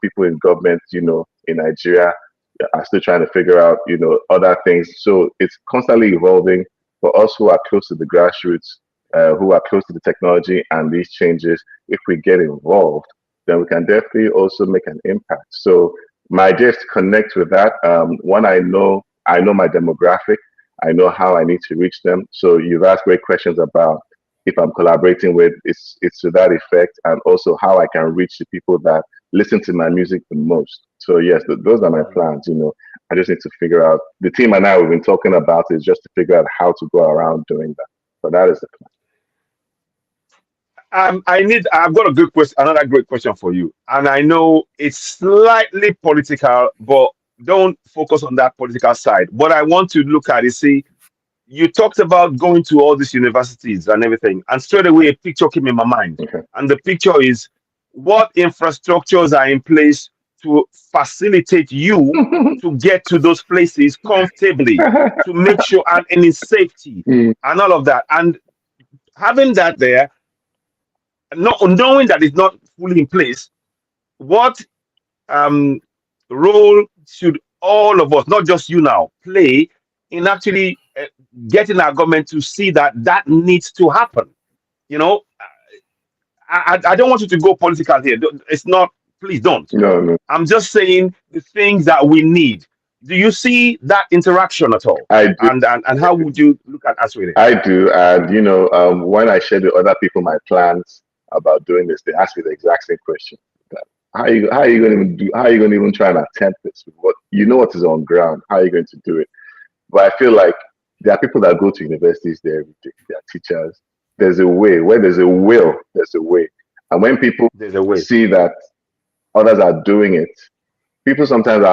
People in government, in Nigeria are still trying to figure out, other things. So it's constantly evolving. For us who are close to the grassroots, who are close to the technology and these changes, if we get involved, then we can definitely also make an impact. So my idea is to connect with that. One, I know my demographic. I know how I need to reach them. So you've asked great questions about if I'm collaborating with, it's to that effect, and also how I can reach the people that listen to my music the most. So yes, those are my plans. I just need to figure out. The team and I we've been talking about is just to figure out how to go around doing that. So that is the plan. I've got a good question, another great question for you. And I know it's slightly political, but don't focus on that political side. What I want to look at is, see, you talked about going to all these universities and everything, and straight away a picture came in my mind. Okay. And the picture is what infrastructures are in place to facilitate you to get to those places comfortably, to make sure and in safety and all of that. And having that there, not knowing that it's not fully in place, what um, role should all of us, not just you now, play in actually getting our government to see that that needs to happen? You know, I don't want you to go political here. It's not, please don't. No, no. I'm just saying the things that we need. Do you see that interaction at all? I do. And how would you look at us with it? I do. And when I shared with other people my plans about doing this, they asked me the exact same question. That, how are you going to how are you going to even try and attempt this? What is on ground? How are you going to do it? But I feel like there are people that go to universities there every day. They are teachers. There's a way. Where there's a will, there's a way. And when people There's a way. see that others are doing it, people sometimes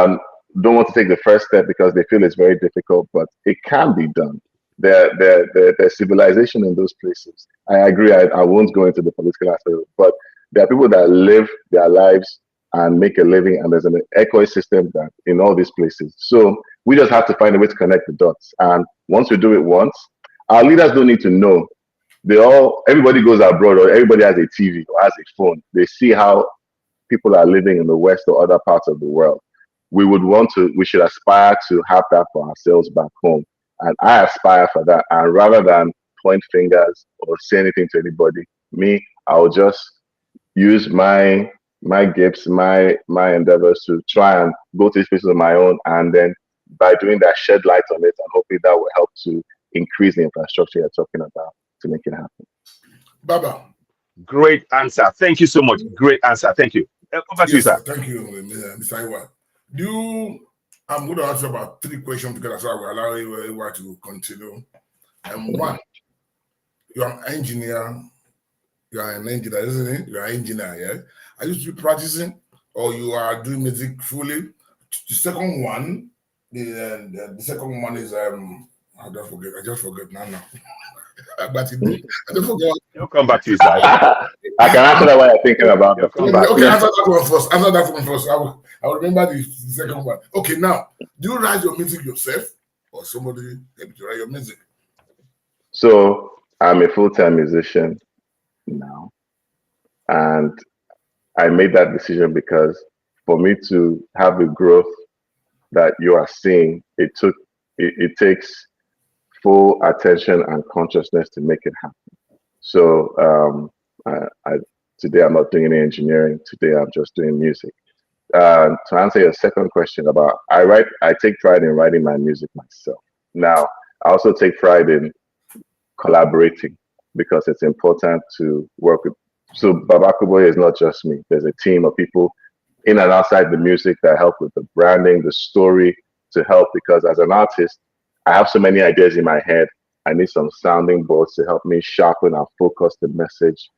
don't want to take the first step because they feel it's very difficult, but it can be done. There's civilization in those places. I agree. I won't go into the political aspect, but there are people that live their lives and make a living, and there's an ecosystem that in all these places. So we just have to find a way to connect the dots. And once we do it once, our leaders don't need to know. Everybody goes abroad, or everybody has a TV or has a phone. They see how people are living in the West or other parts of the world. We should aspire to have that for ourselves back home. And I aspire for that. And rather than point fingers or say anything to anybody, I'll just use my gifts, my endeavors to try and go to these places on my own. And then by doing that, shed light on it, and hopefully that will help to increase the infrastructure you're talking about to make it happen. Baba. Great answer. Thank you so much. Great answer. Thank you. Over to you, sir. Thank you, Mr. Iwan. I'm going to answer about 3 questions together, so I will allow you to continue. And one, you're an engineer. You are an engineer, isn't it? You are an engineer, yeah? Are you still practicing, or you are doing music fully? The second one, the second one is I just forget now. But I just forgot. I'll come back to you, sir. I can answer that while you're thinking about it. Okay, answer that one first. Answer that one first. I will remember the second one. Okay, now, do you write your music yourself, or somebody help you write your music? So I'm a full-time musician now, and I made that decision because for me to have the growth that you are seeing, it takes full attention and consciousness to make it happen. So today I'm not doing any engineering. Today I'm just doing music. To answer your second question about I take pride in writing my music myself. Now, I also take pride in collaborating because it's important to work with. So Baba Kuboye is not just me. There's a team of people in and outside the music that help with the branding, the story to help because as an artist, I have so many ideas in my head. I need some sounding boards to help me sharpen and focus the message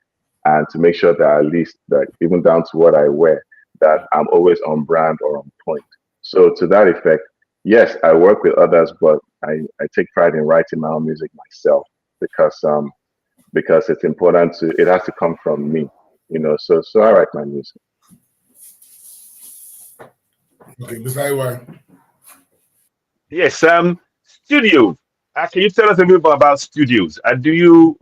and to make sure that at least that even down to what I wear, that I'm always on brand or on point. So to that effect, yes, I work with others, but I take pride in writing my own music myself because it's important to it has to come from me, So I write my music. Okay, Mr. Iwan. Yes, studio. Can you tell us a bit more about studios? Do you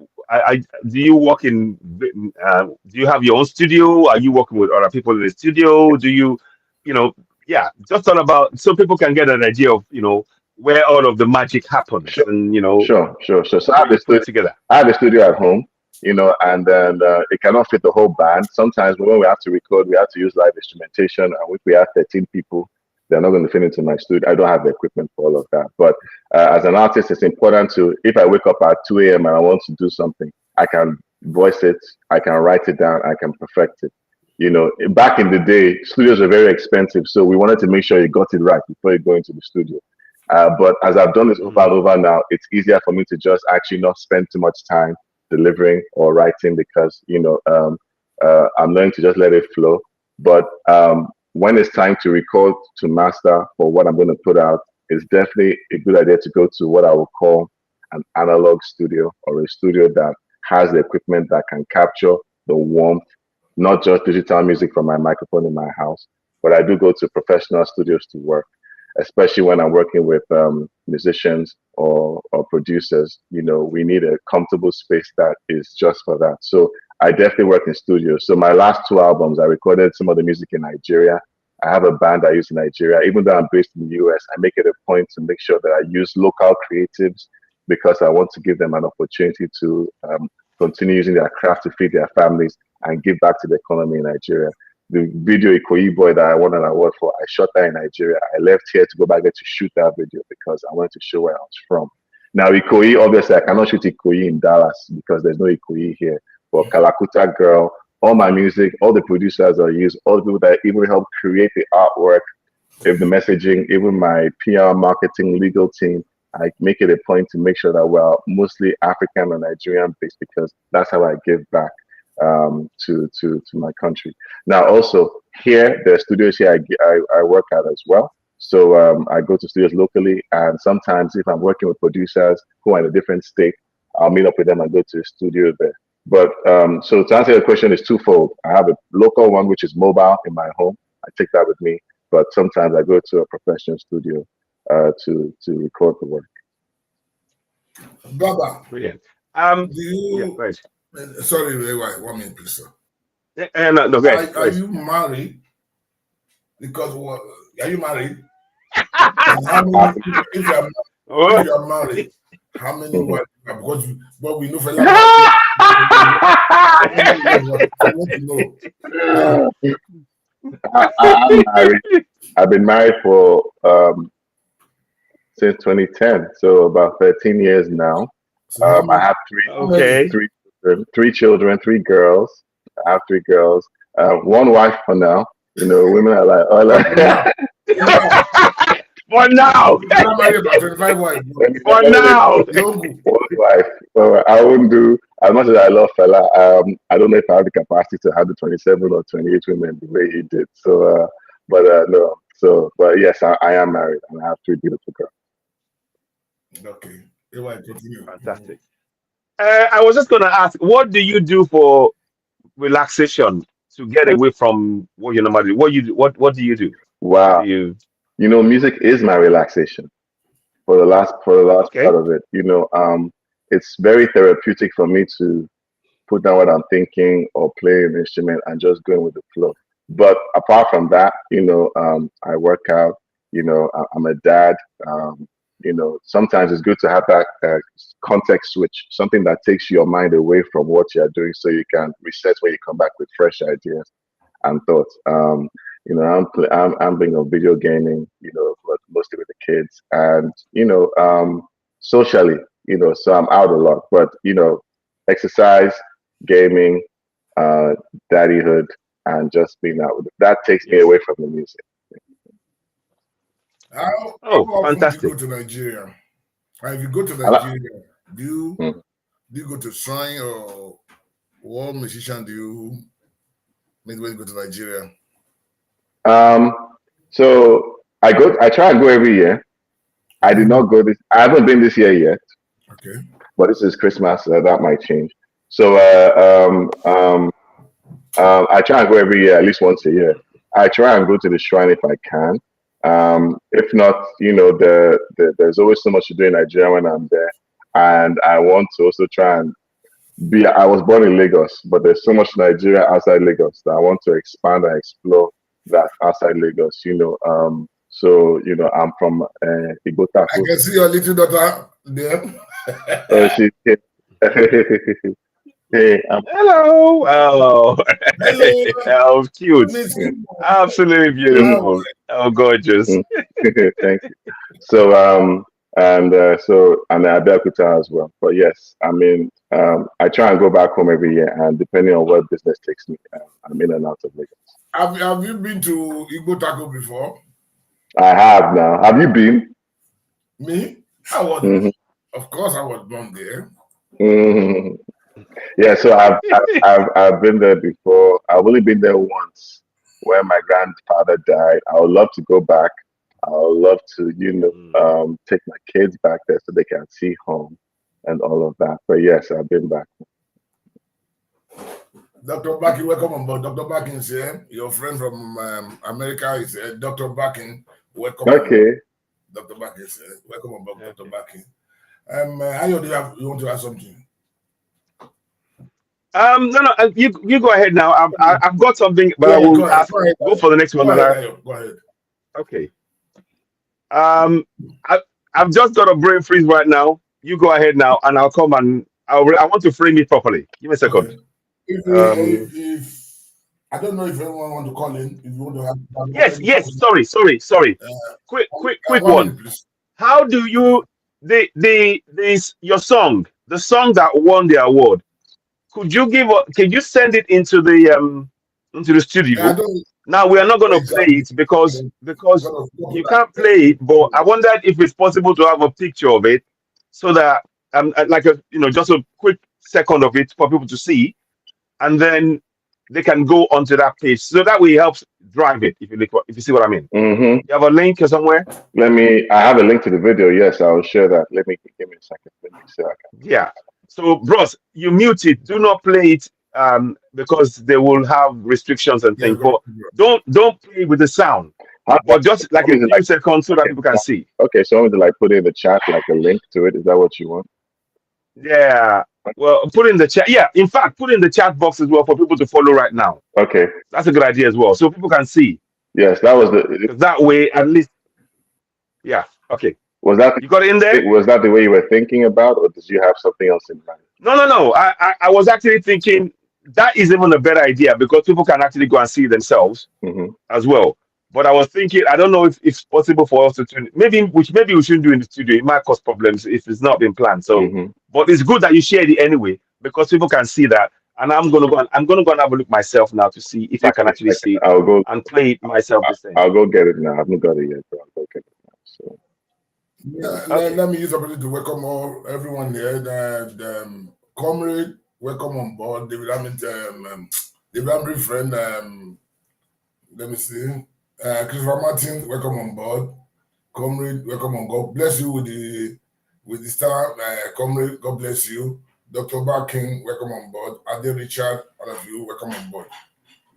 work in? Do you have your own studio? Are you working with other people in the studio? Do you, you know, yeah, just all about so people can get an idea of where all of the magic happens, Sure, and sure. So how you put it together. I have a studio at home, and then it cannot fit the whole band. Sometimes when we have to record, we have to use live instrumentation, and if we have 13 people, they're not going to fit into my studio. I don't have the equipment for all of that. But as an artist, it's important to, if I wake up at 2 a.m. and I want to do something, I can voice it, I can write it down, I can perfect it. Back in the day, studios were very expensive, so we wanted to make sure you got it right before you go into the studio. But as I've done this over and over now, it's easier for me to just actually not spend too much time delivering or writing because I'm learning to just let it flow. But when it's time to record to master for what I'm going to put out, it's definitely a good idea to go to what I would call an analog studio or a studio that has the equipment that can capture the warmth, not just digital music from my microphone in my house, but I do go to professional studios to work, especially when I'm working with musicians or producers. We need a comfortable space that is just for that. So I definitely work in studios. So my last two albums, I recorded some of the music in Nigeria. I have a band I use in Nigeria. Even though I'm based in the US, I make it a point to make sure that I use local creatives because I want to give them an opportunity to continue using their craft to feed their families and give back to the economy in Nigeria. The video Ikoyi Boy that I won an award for, I shot that in Nigeria. I left here to go back there to shoot that video because I wanted to show where I was from. Now, Ikoyi, obviously, I cannot shoot Ikoyi in Dallas because there's no Ikoyi here. But Kalakuta Girl, all my music, all the producers I use, all the people that even help create the artwork, if the messaging, even my PR, marketing, legal team, I make it a point to make sure that we're mostly African and Nigerian based because that's how I give back to my country. Now, also here, there are studios here I work at as well. So I go to studios locally, and sometimes if I'm working with producers who are in a different state, I'll meet up with them and go to a studio there. But so to answer your question, is twofold. I have a local one which is mobile in my home. I take that with me, but sometimes I go to a professional studio to record the work. Baba, Brilliant. do Yeah, you? right. Sorry, wait, 1 minute, please, sir. No, go ahead. Are you married? Because are you married? And how many? If you are married, Oh. how many wives? Because but we know Fela Kuti. I want to know. I'm married. I've been married for since 2010, so about 13 years now. So how I many? have Okay. three children, three girls. I have three girls. One wife for now. Women are like, oh, For now, now, For now. I'm married about 25 wives. For now. Young. one wife. Well, I won't do as much as I love Fela. I don't know if I have the capacity to handle 27 or 28 women the way he did. So, no. So, but yes, I am married and I have three beautiful girls. Okay. Anyway, continue. Fantastic. I was just going to ask, what do you do for relaxation to get away from what you normally do? What do you do? What do Wow. you? Music is my relaxation for the last Okay. part of it. It's very therapeutic for me to put down what I'm thinking or play an instrument and just going with the flow. But apart from that, I work out. I'm a dad. sometimes it's good to have that context switch, something that takes your mind away from what you're doing, so you can reset when you come back with fresh ideas and thoughts. I'm being on video gaming, but mostly with the kids, and socially, so I'm out a lot. But exercise, gaming, uh, daddyhood, and just being out with it. That takes me away from the music. How often do you fantastic. go to Nigeria? And if you go to I like- Nigeria, do Mhm. you go to shrine, or what musician do you meet when you go to Nigeria? Um, so I try and go every year. I did not go this. I haven't been this year yet, Okay. but this is Christmas. That might change. So I try and go every year, at least once a year. I try and go to the shrine if I can. If not, there's always so much to do in Nigeria when I'm there, and I want to also try and be. I was born in Lagos, but there's so much Nigeria outside Lagos that I want to expand and explore that outside Lagos. So I'm from Igbo I Taku. can see your little daughter there. So she, hey, Hello. Oh, Hello. how cute. Miss yeah. you. Absolutely How beautiful. Oh, gorgeous. Thank you. So and Abeokuta as well. But yes, I mean, I try and go back home every year, and depending on where business takes me, I'm in and out of Lagos. have you been to Igbo Taco before? I have now. Have you been? Me? I was, Hmm. of course, I was born there. Hmm. Yeah. So I've been there before. I've only been there once when my grandfather died. I would love to go back. I would love to, take my kids back there so they can see home and all of that. But yes, I've been back. Dr. Backing, welcome on board. Dr. Backing is here. Your friend from America is here. Dr. Backing, welcome on board. Okay. Dr. Backing is here. Welcome on board, Dr. Okay. Backing. Ayo, you want to add something? No, you go ahead now. I've got something, but I Yeah, will go ahead. ask. Go for the next one. Go ahead, Ayo. Go ahead. Okay. Um, I've just got a brain freeze right now. You go ahead now, and I'll come and I want to frame it properly. Give me a second. Okay. If I don't know if anyone want to call in, if you want to have Yes. Sorry. Quick 1 one. minute, please. How do you your song, the song that won the award? Can you send it into the I studio? don't Now we are not going to play exactly. it because you Copyright. can't play it. But I wondered if it's possible to have a picture of it, so that like just a quick second of it for people to see, and then they can go onto that page. So that way it helps drive it. If you see what I mean. Mm-hmm. You have a link or somewhere? I have a link to the video. Yes, I'll share that. Give me a second. Let me see. Yeah. So, bros, you mute it. Do not play it because they will have restrictions and Yeah, things. But don't play with the sound. How, But just like want a me to few seconds so that people can see. okay, so I want to put in the chat like a link to it. Is that what you want? Yeah. Well, put in the chat. Yeah. In fact, put in the chat box as well for people to follow right now. Okay. That's a good idea as well, so people can see. Yes, that was Because that way, at least. Yeah. Okay. Was that You got it in there? Was that the way you were thinking about, or did you have something else in mind? No. I was actually thinking that is even a better idea because people can actually go and see themselves as well. But I was thinking, I don't know if it's possible for us to tune. Maybe we shouldn't do it in the studio. It might cause problems if it's not been planned. So, but it's good that you shared it anyway because people can see that. And I'm gonna go and have a look myself now to see if I can actually see it I'll go and play it myself this time. I'll go get it now. I haven't got it yet, but I'll go get it now. So. Let me use the opportunity to welcome everyone here. Comrade, welcome on board. David Hamilton, friend. Let me see. Christopher Martin, welcome on board. Comrade, welcome on board. Bless you with the star, Comrade. God bless you. Dr. Barking, welcome on board. Ade Richard, all of you, welcome on board.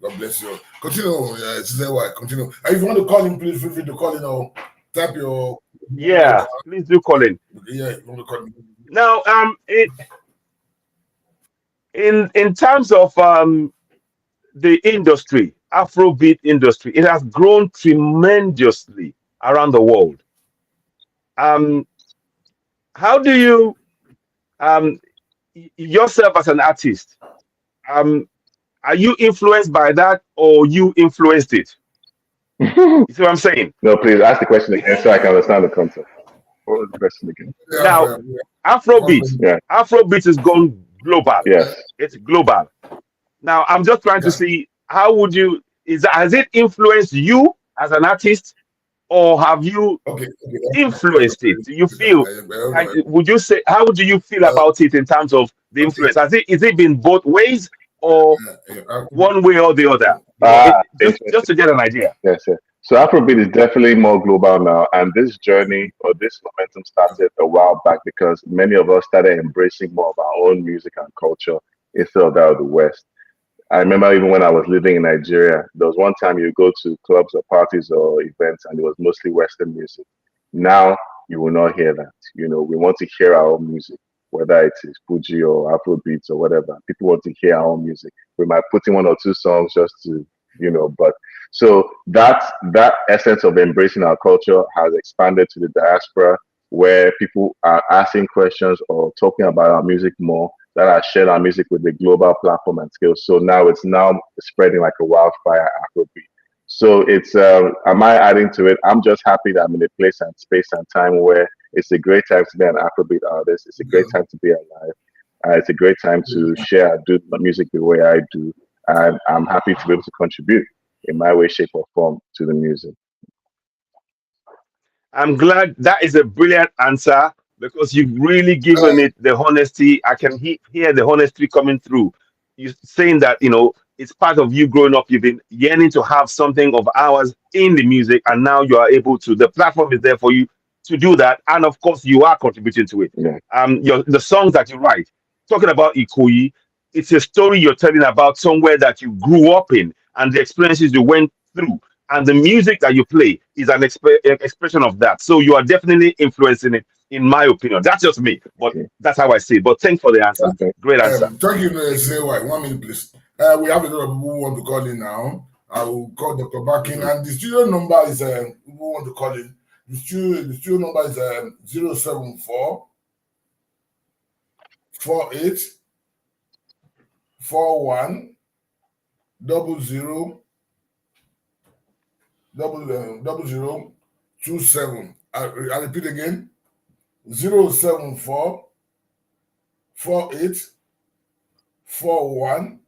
God bless you. Continue. Continue. If you want to call in, please feel free to call in or tap your. Yeah, please do call in. Yeah, you want to call in. Now, in terms of the industry, Afrobeat industry, it has grown tremendously around the world. how do you yourself as an artist? Are you influenced by that, or you influenced it? You see what I'm saying? No, please ask the question again so I can understand the concept. What was the question again? Now, Yeah. Afrobeat, Yeah. Afrobeat is gone global. Yes. It's global. Now, I'm just trying to see how would you has it influenced you as an artist, or have you Okay. influenced it? Do you feel? Would you say, how do you feel about it in terms of the influence? Is it been both ways, or one way or the other? Just Interesting. to get an idea. Yes, yes. So Afrobeat is definitely more global now, and this journey or this momentum started a while back because many of us started embracing more of our own music and culture instead of that of the West. I remember even when I was living in Nigeria, there was one time you go to clubs or parties or events and it was mostly Western music. Now you will not hear that. You know, we want to hear our own music, whether it is Fuji or Afrobeats or whatever. People want to hear our own music. We might put in one or two songs just to, but so that essence of embracing our culture has expanded to the diaspora where people are asking questions or talking about our music more that has shared our music with the global platform and scale. So now it's now spreading like a wildfire Afrobeat. So it's am I adding to it? I'm just happy that I'm in a place and space and time where it's a great time to be an Afrobeat artist. It's a great time to be alive. It's a great time to share, do the music the way I do, and I'm happy to be able to contribute in my way, shape, or form to the music. I'm glad that is a brilliant answer because you've really given it the honesty. I can hear the honesty coming through. You saying that it's part of you growing up. You've been yearning to have something of ours in the music, and now you are able to. The platform is there for you to do that, and of course, you are contributing to it. Yeah. The songs that you write, talking about Ikoyi, it's a story you're telling about somewhere that you grew up in and the experiences you went through, and the music that you play is an expression of that. So you are definitely influencing it, in my opinion. That's just me, but Okay. that's how I see it. But thanks for the answer. Okay. Great answer. Thank you, say why. 1 minute, please. We have a lot of people who want to call in now. I will call Dr. Bakin, and the studio number is who want to call in. The studio number is 074 48 41 00 0027. I repeat again, 074 48 41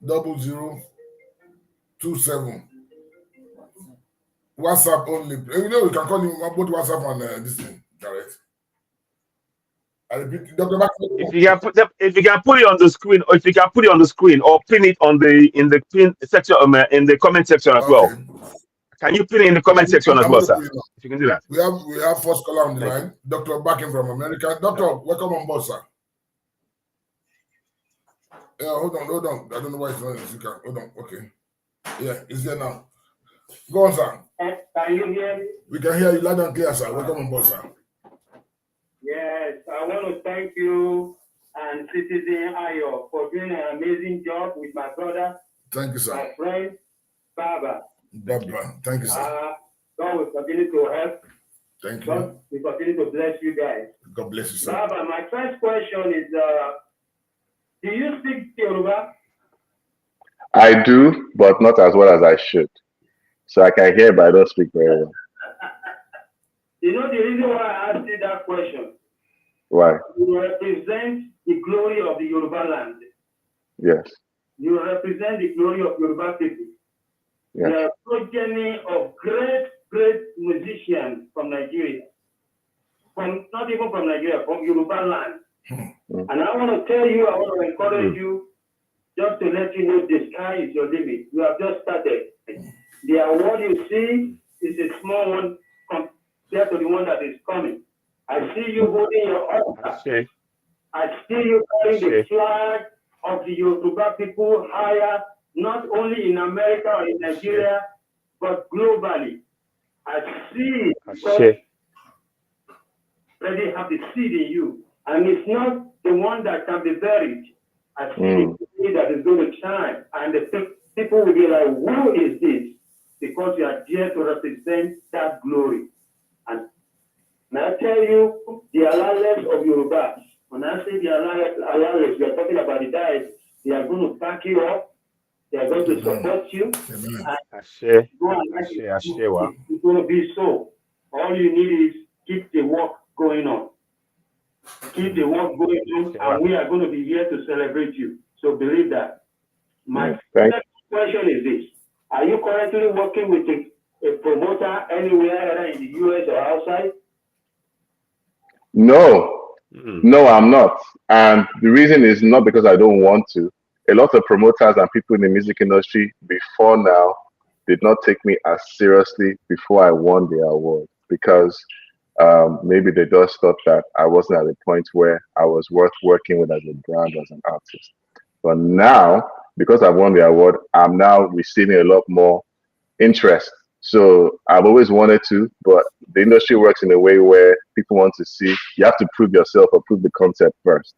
0027. WhatsApp only. You can call him both WhatsApp and this thing, direct. I repeat, Dr. If you can put it on the screen, or if you can put it on the screen, or pin it on in the pin section, in the comment section as well. Okay. Can you put it in the comment section as well, sir? If you can do that. We have first caller on the line, Dr. Bakin from America. Doctor, welcome on board, sir. Yeah, hold on. I don't know why it's not in the speaker. Hold on. Okay. Yeah, it's there now. Go on, sir. Can you hear me? We can hear you loud and clear, sir. Welcome on board, sir. Yes, I want to thank you and Citizen Ayo for doing an amazing job with my brother. Thank you, sir. My friend, Baba. Baba, thank you, sir. God will continue to help. Thank you. God will continue to bless you guys. God bless you, sir. Baba, my first question is, do you speak Yoruba? I do, but not as well as I should. So I can hear, but I don't speak very well. You know the reason why I asked you that question? Why? You represent the glory of the Yoruba land. Yes. You represent the glory of Yoruba people. Yes. You are a progeny of great musicians from Nigeria. Not even from Nigeria, from Yoruba land. And I want to tell you, I want to encourage you, just to let you know the sky is your limit. You have just started. The award you see is a small one compared to the one that is coming. I see you holding your altar. I see you carrying the flag of the Yoruba people higher, not only in America or in Nigeria, but globally. I see because already have the seed in you, and it's not the one that can be buried. I see the seed that is going to shine, and the people will be like, "Who is this?" Because you are there to represent that glory. And And I tell you, the alliance of Yoruba, when I say the alliance, we are talking about the guys, they are going to back you up, they are going to support you. Ashe, Go and Ashewa. it's going to be so. All you need is keep the work going on. Keep the work going on, and we are going to be here to celebrate you. So believe that. My next question is this. Are you currently working with a promoter anywhere, either in the US or outside? No, no, I'm not. And the reason is not because I don't want to. A lot of promoters and people in the music industry before now did not take me as seriously before I won the award because maybe they just thought that I wasn't at a point where I was worth working with as a brand, as an artist. But now, because I won the award, I'm now receiving a lot more interest. So I've always wanted to, but the industry works in a way where people want to see, you have to prove yourself or prove the concept first.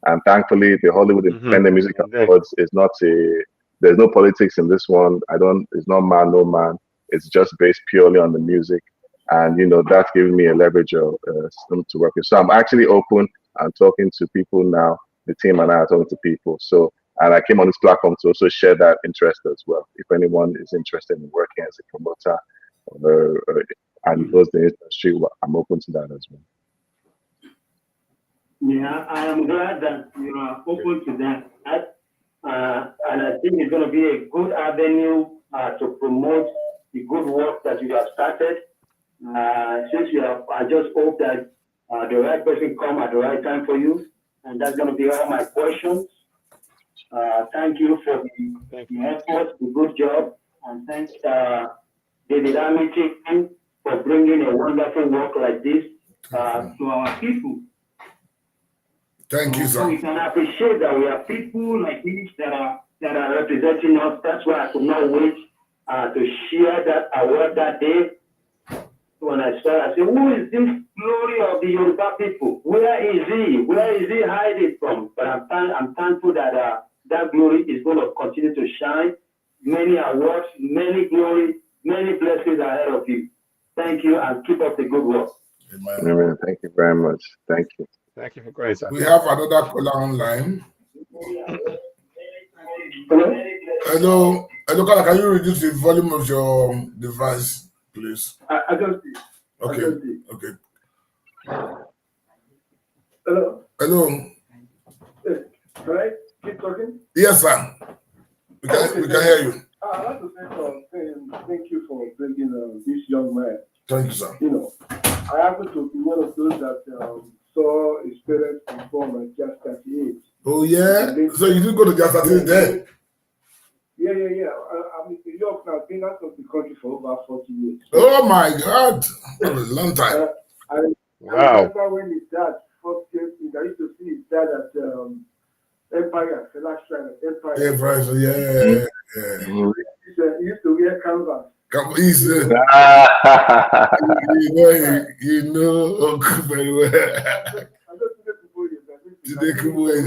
And thankfully, the Hollywood Independent Music Awards is not there's no politics in this one. It's not man, no man. It's just based purely on the music. And, that's giving me a leverage of system to work with. So I'm actually open and talking to people now. The team and I are talking to people. So, and I came on this platform to also share that interest as well. If anyone is interested in working as a promoter and knows the industry, I'm open to that as well. Yeah, I am glad that you are open to that. And I think it's going to be a good avenue to promote the good work that you have started. I just hope that the right person come at the right time for you. And that's going to be all my questions. Thank you for the effort, the good job, and thanks David Amity for bringing a wonderful work like this to our people. Thank you, sir. We can appreciate that we have people like this that are representing us. That's why I could not wait to share that award that day. When I saw, I said, "Who is this glory of the Yoruba people? Where is he? Where is he hiding from?" But I'm thankful that that glory is going to continue to shine. Many awards, many glory, many blessings ahead of you. Thank you, and keep up the good work. Amen. Thank you very much. Thank you. Thank you for calling, sir. We have another caller online. Hello? Hello, caller, can you reduce the volume of your device, please? I just did. Okay. Okay. Hello? Hello. Can I keep talking? Yes, sir. We can hear you. I'd like to say thank you for bringing this young man. Thank you, sir. I happen to be one of those that saw his parents perform at Jazz 38. Oh, yeah? So you didn't go to Jazz 38 then? Yeah. I'm in New York now. I've been out of the country for over 40 years. Oh, my God. That was a long time. I remember when his dad first came in, I used to see his dad at Empire, Fela Shrine at Empire. Yeah. He used to wear canvas. You know very well. Today, Kuboye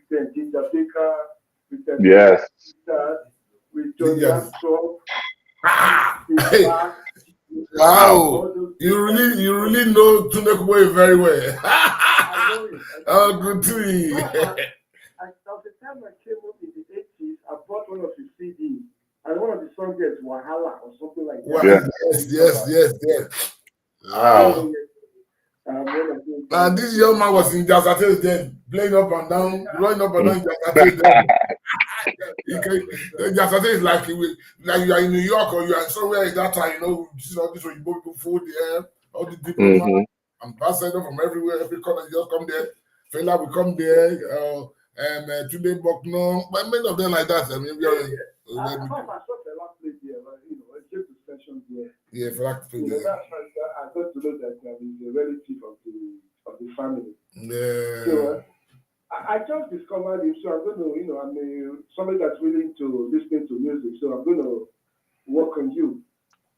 with Ginger Baker, with yes. with John Armstrong. Wow, you really know Tunde Kuboye very well. Oh, good to you. At the time I came up in the 80s, I bought one of his CDs. And one of the songs is Wahala or something like that. Yes. Wow. And this young man was in Jazz then, playing up and down, running up and down in Jazz is like you are in New York or you are somewhere at that time, this is all this when you people food there, all the people, ambassador from everywhere, every corner, just come there. Fela will come there, and today Bokno, but many of them like that. I mean, yeah, for that, I got to know that he's a relative of the family. Yeah. So I just discovered him, so I'm going to, I'm somebody that's willing to listen to music, so I'm going to work on you.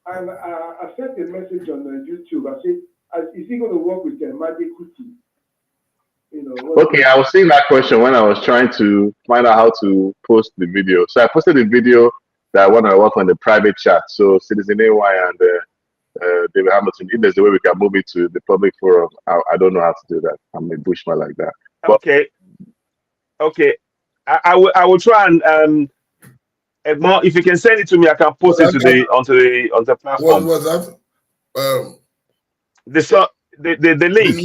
And I sent a message on YouTube. I said, is he going to work with Fela Kuti? Okay, I was seeing that question when I was trying to find out how to post the video. So I posted the video that I want to work on the private chat. So Citizen AY and David Hamilton. If there's a way we can move it to the public forum, I don't know how to do that. I'm a bushman like that. But, okay. I will try and Egmont, if you can send it to me, I can post it to onto the platform. What was that? The link.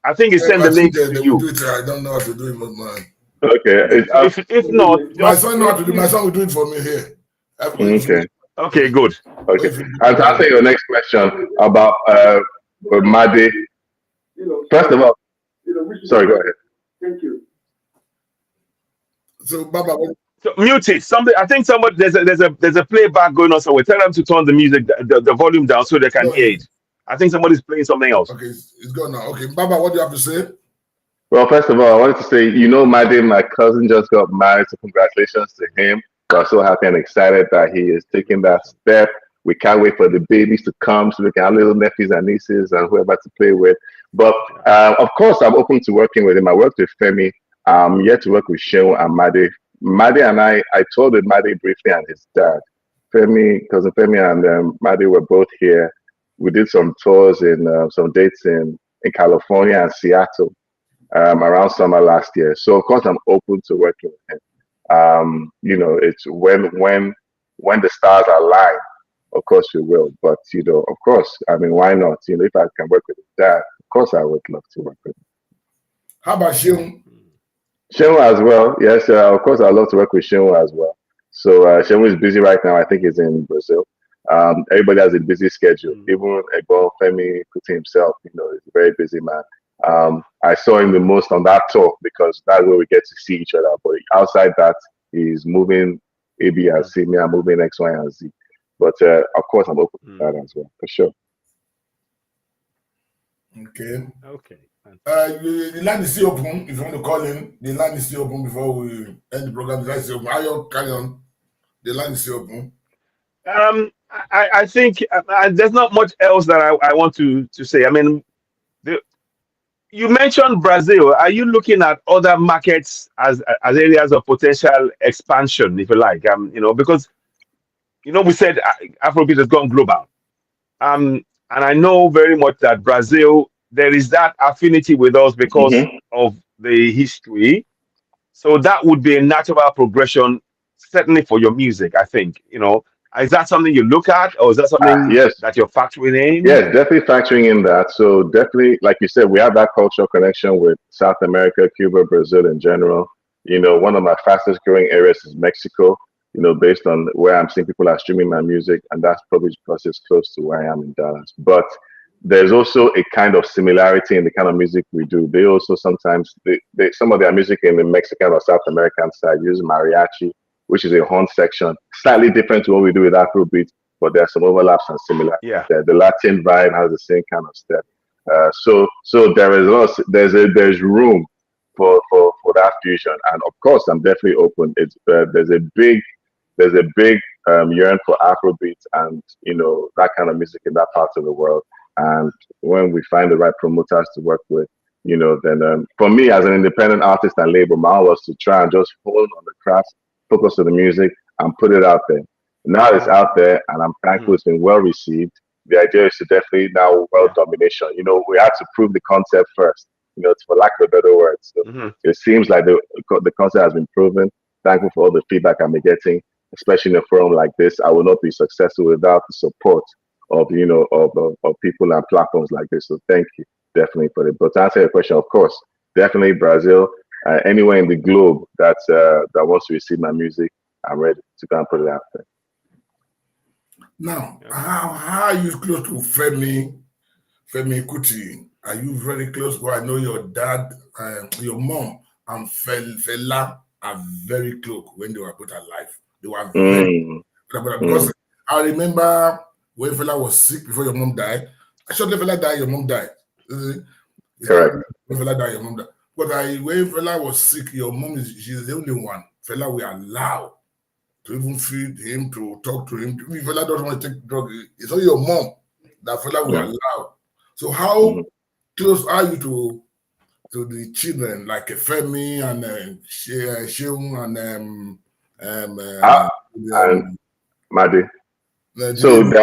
I think he sent the link to you. I don't know how to do it with mine. Okay. If not, my son know how to do. My son will do it for me here. Okay. Okay, good. Okay. And to answer your next question about Made, first of all, sorry, go ahead. Thank you. So, Baba, so, mute it. I think somebody there's a playback going on. So we tell them to turn the music, the volume down so they can hear it. I think somebody's playing something else. Okay, it's gone now. Okay, Baba, what do you have to say? Well, first of all, I wanted to say, Made, my cousin just got married, so congratulations to him. We're so happy and excited that he is taking that step. We can't wait for the babies to come so we can have little nephews and nieces and whoever to play with. But of course, I'm open to working with him. I worked with Femi. I'm yet to work with Shehu and Made. Made and I toured with Made briefly and his dad. Cousin Femi and Made were both here. We did some tours some dates in California and Seattle around summer last year. So of course I'm open to working with him. It's when the stars align, of course we will. But of course, I mean, why not? If I can work with his dad, of course I would love to work with him. How about Shehu? Shehu as well. Yes, of course I'd love to work with Shehu as well. So Shehu is busy right now. I think he's in Brazil. Everybody has a busy schedule. Even Egbo Femi Kuti himself, he's a very busy man. I saw him the most on that tour because that's where we get to see each other. But outside that, he's moving A, B, and C. Me, I'm moving X, Y, and Z. But of course, I'm open to that as well, for sure. Okay. Okay. The line is still open. If you want to call in, the line is still open before we end the program. The line is still open. Ayo, carry on. The line is still open. I think there's not much else that I want to say. I mean, you mentioned Brazil. Are you looking at other markets as areas of potential expansion, if you like? Because we said Afrobeat has gone global. And I know very much that Brazil, there is that affinity with us because of the history. So that would be a natural progression, certainly for your music, I think. Is that something you look at, or is that something that you're factoring in? Yes, definitely factoring in that. So definitely, like you said, we have that cultural connection with South America, Cuba, Brazil in general. One of my fastest growing areas is Mexico, based on where I'm seeing people are streaming my music, and that's probably because it's close to where I am in Dallas. But there's also a kind of similarity in the kind of music we do. They also sometimes, some of their music in the Mexican or South American side use mariachi, which is a horn section, slightly different to what we do with Afrobeat, but there's some overlaps and similarities. Yeah. The Latin vibe has the same kind of step. So there is there's room for that fusion, and of course I'm definitely open. There's a big yearn for Afrobeat and that kind of music in that part of the world. And when we find the right promoters to work with, then for me as an independent artist and label, my was to try and just hold on the craft, focus on the music, and put it out there. Now it's out there, and I'm thankful it's been well received. The idea is to definitely now world domination. We had to prove the concept first, for lack of a better word. So it seems like the concept has been proven. Thankful for all the feedback I'm getting, especially in a forum like this. I will not be successful without the support of of people and platforms like this. So thank you definitely for it. But to answer your question, of course, definitely Brazil. Anywhere in the globe that wants to receive my music, I'm ready to go and put it out there. Now, how are you close to Femi Kuti? Are you very close? Well, I know your dad, your mom, and Fela are very close when they were put alive. They were very because I remember when Fela was sick before your mom died. Shortly Fela died, your mom died. Correct. When Fela died, your mom died. But when Fela was sick, your mom she's the only one. Fela we allowed to even feed him, to talk to him. If Fela doesn't want to take drugs, it's only your mom that Fela will allow. So how close are you to the children like Femi and Sheung and Made? So the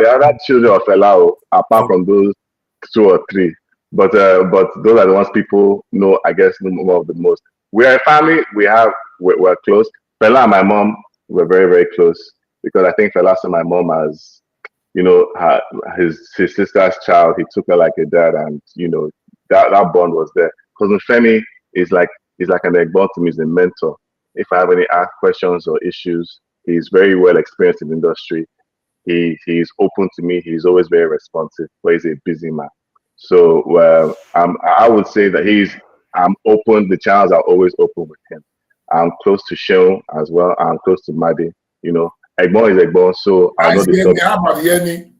other children of Fela, apart from those 2 or 3, but those are the ones people know. I guess know more of the most. We are a family. We're close. Fela and my mom were very very close because I think Fela saw my mom as his sister's child. He took her like a dad, and that bond was there. Cousin Femi is like an eggbon to me. He's a mentor. If I have any questions or issues, he's very well experienced in the industry. He's open to me. He's always very responsive, but he's a busy man. So I would say that I'm open. The channels are always open with him. I'm close to Sheon as well. I'm close to Madi. Egbon is Egbon, so I know the How about Yeni?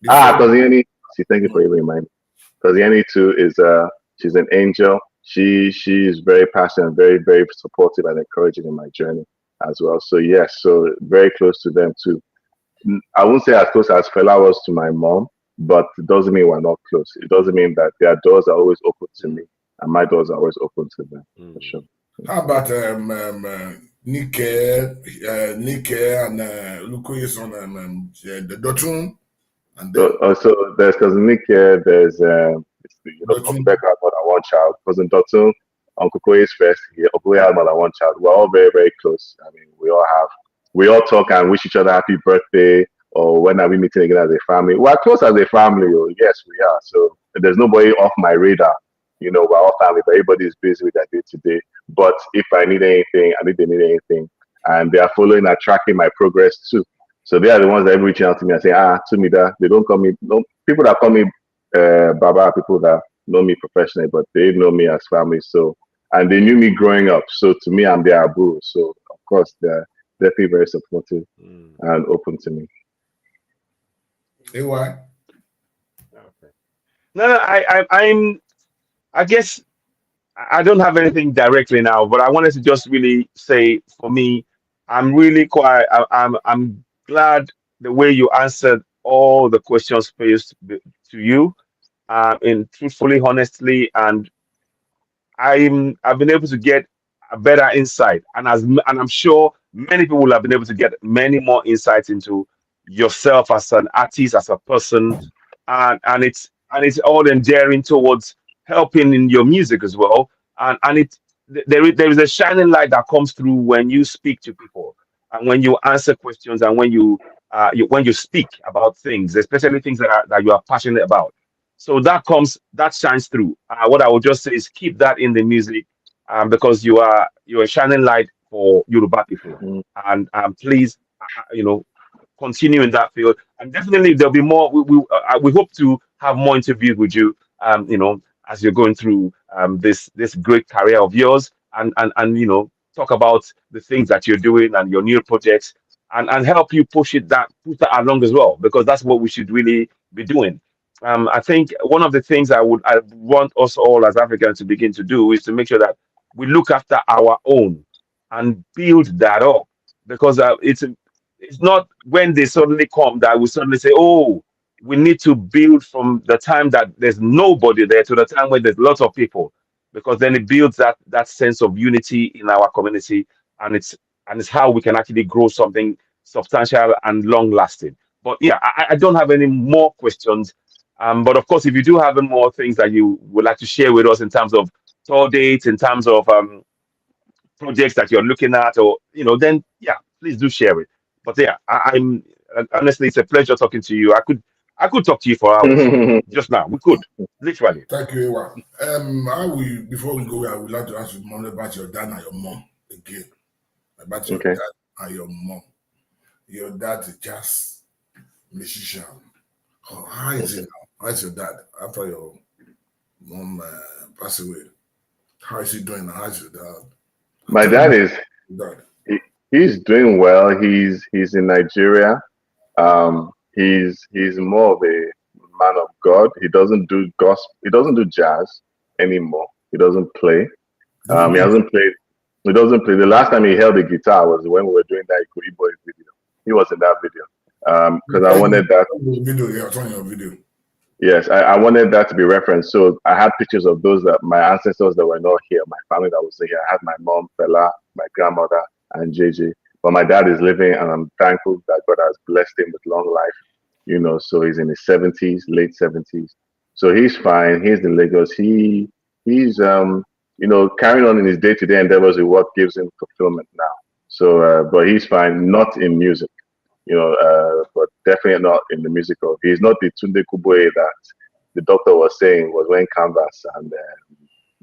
Cousin Yeni. Thank you for even reminding. Cousin Yeni too she's an angel. She is very passionate, very very supportive and encouraging in my journey as well. So yes, so very close to them too. I won't say as close as Fela was to my mom, but it doesn't mean we're not close. It doesn't mean that their doors are always open to me and my doors are always open to them. For sure. How about Nike and Lukoyes on the Dotun? And also there's cousin Nike, there's Uncle Becca had more than one child. Cousin Dotun, Uncle Koye's first. Uncle Koye had more than one child. We're all very, very close. I mean, we all talk and wish each other happy birthday, or when are we meeting again as a family. We're close as a family. Oh, yes, we are. So there's nobody off my radar. We're all family, but everybody is busy with their day to day. But if I need anything, I think they need anything, and they are following and tracking my progress too. So they are the ones that every reaching out to me and say, to me that they don't call me. No, people that call me Baba, people that know me professionally, but they know me as family. So, and they knew me growing up. So to me, I'm their Abu. So of course they're definitely very supportive and open to me. Hey, why? Okay. No, I guess I don't have anything directly now, but I wanted to just really say, for me, I'm really I'm glad the way you answered all the questions posed to you, in truthfully, honestly, and I've been able to get a better insight, and I'm sure many people will have been able to get many more insights into yourself as an artist, as a person, and it's all endearing towards helping in your music as well, and there is a shining light that comes through when you speak to people and when you answer questions and when you speak about things, especially things that you are passionate about. So that shines through. What I would just say is keep that in the music, because you're a shining light for Yoruba people, and please, continue in that field. And definitely there'll be more. We hope to have more interviews with you, as you're going through this great career of yours, and talk about the things that you're doing and your new projects, and help you push that along as well, because that's what we should really be doing. I think one of the things I want us all as Africans to begin to do is to make sure that we look after our own and build that up, because it's not when they suddenly come that we suddenly say, oh, we need to build from the time that there's nobody there to the time when there's lots of people, because then it builds that sense of unity in our community, and it's how we can actually grow something substantial and long lasting. But yeah, I don't have any more questions. But of course, if you do have any more things that you would like to share with us in terms of tour dates, in terms of projects that you're looking at, or then yeah, please do share it. But yeah, I'm honestly, it's a pleasure talking to you. I could talk to you for hours. Just now, we could literally. Thank you, Ewa. Before we go, I would like to ask you more about your dad and your mom again. About your dad and your mom. Your dad is jazz musician. How is it now? How is your dad after your mom passed away? How is he doing now? How's your dad? My dad is he's doing well. He's in Nigeria. He's more of a man of God. He doesn't do gospel. He doesn't do jazz anymore. He doesn't play. He hasn't played. He doesn't play. The last time he held a guitar was when we were doing that Ikoyi Boy video. He was in that video. Because I wanted that video. Yeah, it's on your video. Yes, I wanted that to be referenced. So I had pictures of those that my ancestors that were not here, my family that was here. I had my mom, Fela, my grandmother, and JJ. But my dad is living, and I'm thankful that God has blessed him with long life. So he's in his 70s, late 70s. So he's fine. He's in Lagos. He's carrying on in his day-to-day endeavors with what gives him fulfillment now. So, but he's fine, not in music, but definitely not in the musical. He's not the Tunde Kuboye that the doctor was saying was wearing canvas and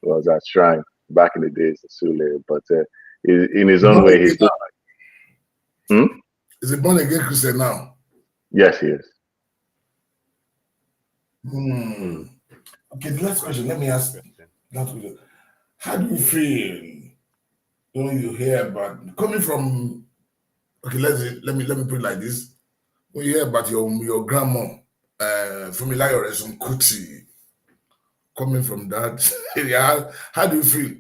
was at shrine back in the days, Sule. But in his own way, he's still. Is he born again Christian now? Yes, he is. Okay, the last question. Let me ask you. How do you feel when you hear about coming from? Okay, let me put it like this. When you hear about your grandma, from Fela Kuti, coming from that area, how do you feel?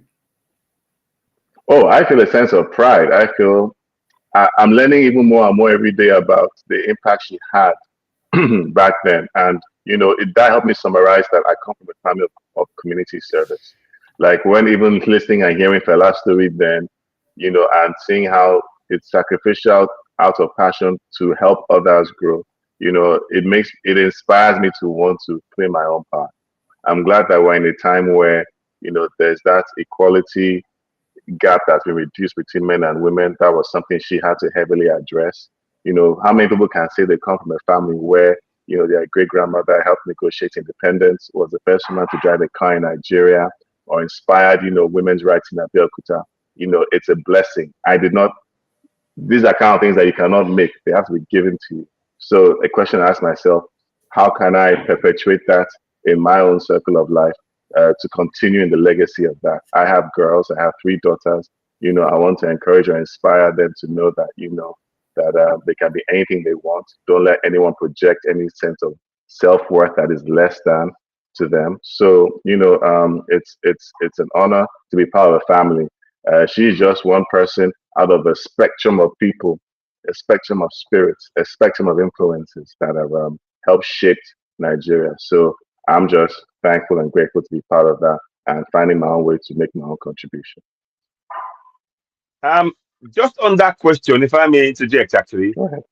Oh, I feel a sense of pride. I feel I'm learning even more and more every day about the impact she had back then. And, that helped me summarize that I come from a family of community service. Like when even listening and hearing Fela's story then, and seeing how it's sacrificial out of passion to help others grow, it inspires me to want to play my own part. I'm glad that we're in a time where, there's that equality gap that's been reduced between men and women. That was something she had to heavily address. How many people can say they come from a family where, their great grandmother helped negotiate independence, was the first woman to drive a car in Nigeria, or inspired, women's rights in Abeokuta. It's a blessing. These are kind of things that you cannot make. They have to be given to you. So a question I ask myself, how can I perpetuate that in my own circle of life? To continue in the legacy of that. I have girls, I have 3 daughters. I want to encourage or inspire them to know that, that they can be anything they want. Don't let anyone project any sense of self-worth that is less than to them. So, it's an honor to be part of a family. She's just one person out of a spectrum of people, a spectrum of spirits, a spectrum of influences that have helped shape Nigeria. So I'm just thankful and grateful to be part of that and finding my own way to make my own contribution. Just on that question, if I may interject, actually, Go ahead.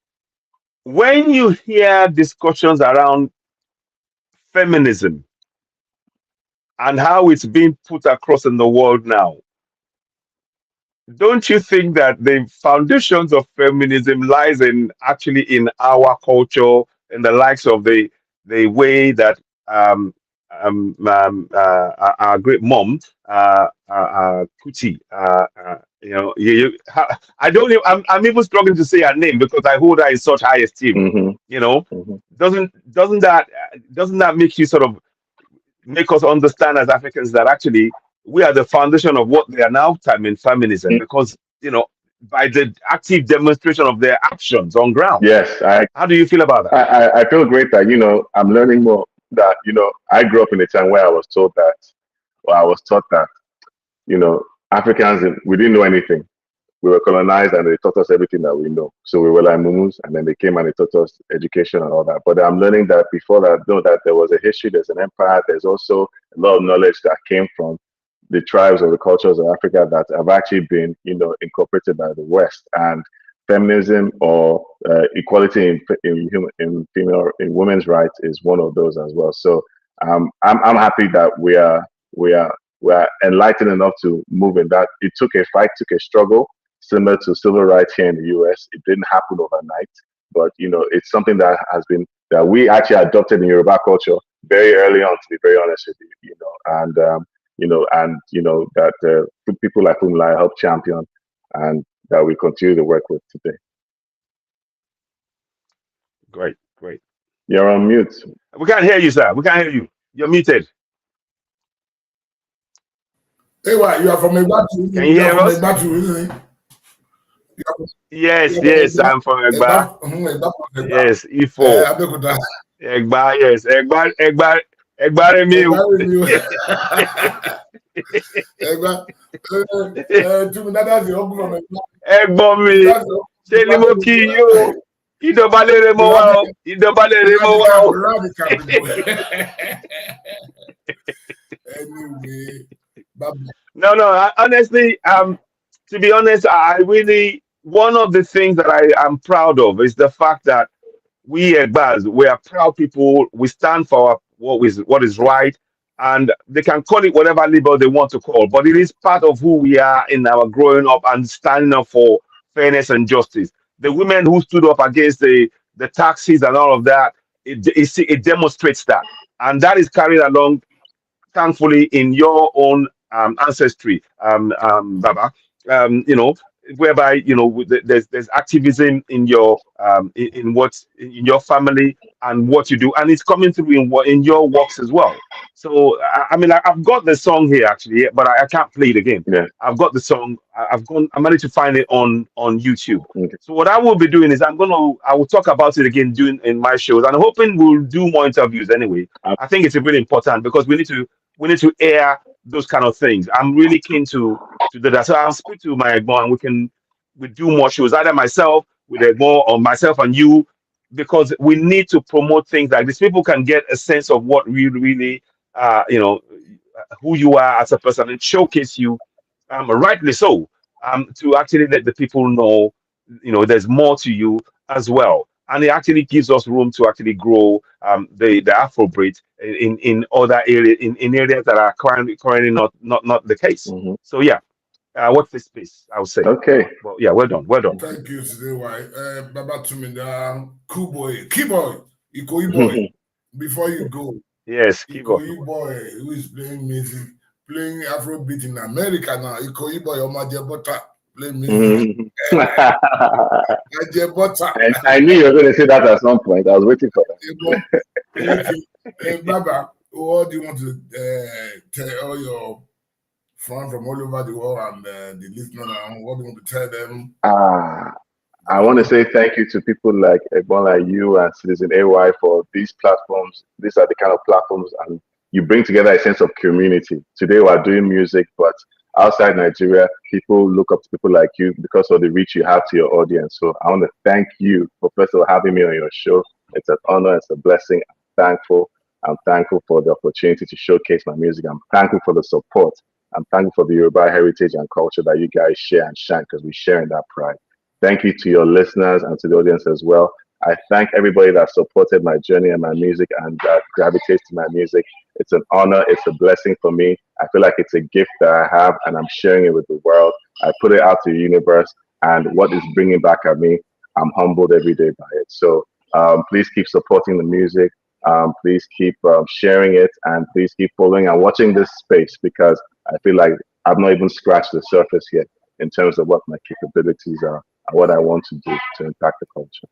When you hear discussions around feminism and how it's being put across in the world now, don't you think that the foundations of feminism lies in our culture, in the likes of the way that our great mom, Kuti, I don't even, I'm even struggling to say her name because I hold her in such high esteem. Doesn't that make you sort of make us understand as Africans that actually we are the foundation of what they are now terming feminism, because by the active demonstration of their actions on ground. Yes, how do you feel about that? I feel great that I'm learning more. That I grew up in a time where I was taught that Africans, we didn't know anything. We were colonized and they taught us everything that we know. So we were like mumus, and then they came and they taught us education and all that. But I'm learning that before that, that there was a history, there's an empire, there's also a lot of knowledge that came from the tribes or the cultures of Africa that have actually been, incorporated by the West. And feminism or equality in women's rights is one of those as well. So I'm happy that we are enlightened enough to move in that. It took a fight, took a struggle, similar to civil rights here in the US. It didn't happen overnight, but it's something that we actually adopted in Yoruba culture very early on, to be very honest with you, that people like Umla help champion, and that we continue to work with today. Great. You're on mute. We can't hear you, sir. We can't hear you. You're muted. Hey, what? You are from Egbatu? Can you hear us? Egbatu, isn't it? Yes, I'm from Egba. Yes, Ifo. Egba, yes. Egba Remiu. Egba mi. Ṣé ni mo kí yín o? Ìdọ̀bálẹ̀ mo wá o. Ìdọ̀bálẹ̀ mo wá o. Anyway, No. Honestly, to be honest, I really one of the things that I am proud of is the fact that we at Baz, we are proud people. We stand for what is right, and they can call it whatever label they want to call, but it is part of who we are in our growing up and standing up for fairness and justice. The women who stood up against the taxes and all of that, it demonstrates that, and that is carried along thankfully in your own ancestry, Baba. You know, whereby there's activism in your in what in your family and what you do, and it's coming through in what in your works as well. So I mean, I've got the song here actually, but I can't play it again. Yeah. I've got the song. I managed to find it on YouTube. Okay. So what I will be doing is I will talk about it again doing in my shows, and I'm hoping we'll do more interviews anyway. I think it's really important because we need to air those kind of things. I'm really keen to do that. So I'll speak to my Egbo and we do more shows, either myself with Egbo or myself and you, because we need to promote things like this. People can get a sense of what really, who you are as a person and showcase you, rightly so, to actually let the people know, there's more to you as well. And it actually gives us room to actually grow the Afrobeat in other areas in areas that are currently not the case. Mhm. So yeah, watch this space, I would say. Okay. Well, yeah, well done, well done. Thank you, today, why? Baba Tumida, Kuboy, Keyboy, Ikoyi boy. Before you go, Yes, keep up. Ikoyi boy, who is playing music, playing Afrobeat in America now. Ikoyi boy, Omaje Butter, playing music. Mhm. Omaje Butter. And I knew you were going to say that at some point. I was waiting for that. Okay. Baba, what do you want to tell all your fans from all over the world and the listeners now? What do you want to tell them? I want to say thank you to people like Egbon, like you and Citizen AY for these platforms. These are the kind of platforms, and you bring together a sense of community. Today we're doing music, but outside Nigeria, people look up to people like you because of the reach you have to your audience. So I want to thank you for first of all having me on your show. It's an honor, it's a blessing. I'm thankful. I'm thankful for the opportunity to showcase my music. I'm thankful for the support. I'm thankful for the Yoruba heritage and culture that you guys share and shine because we share in that pride. Thank you to your listeners and to the audience as well. I thank everybody that supported my journey and my music and that gravitates to my music. It's an honor. It's a blessing for me. I feel like it's a gift that I have and I'm sharing it with the world. I put it out to the universe and what is bringing back at me, I'm humbled every day by it. So please keep supporting the music. Please keep sharing it and please keep following and watching this space because I feel like I've not even scratched the surface yet in terms of what my capabilities are and what I want to do to impact the culture.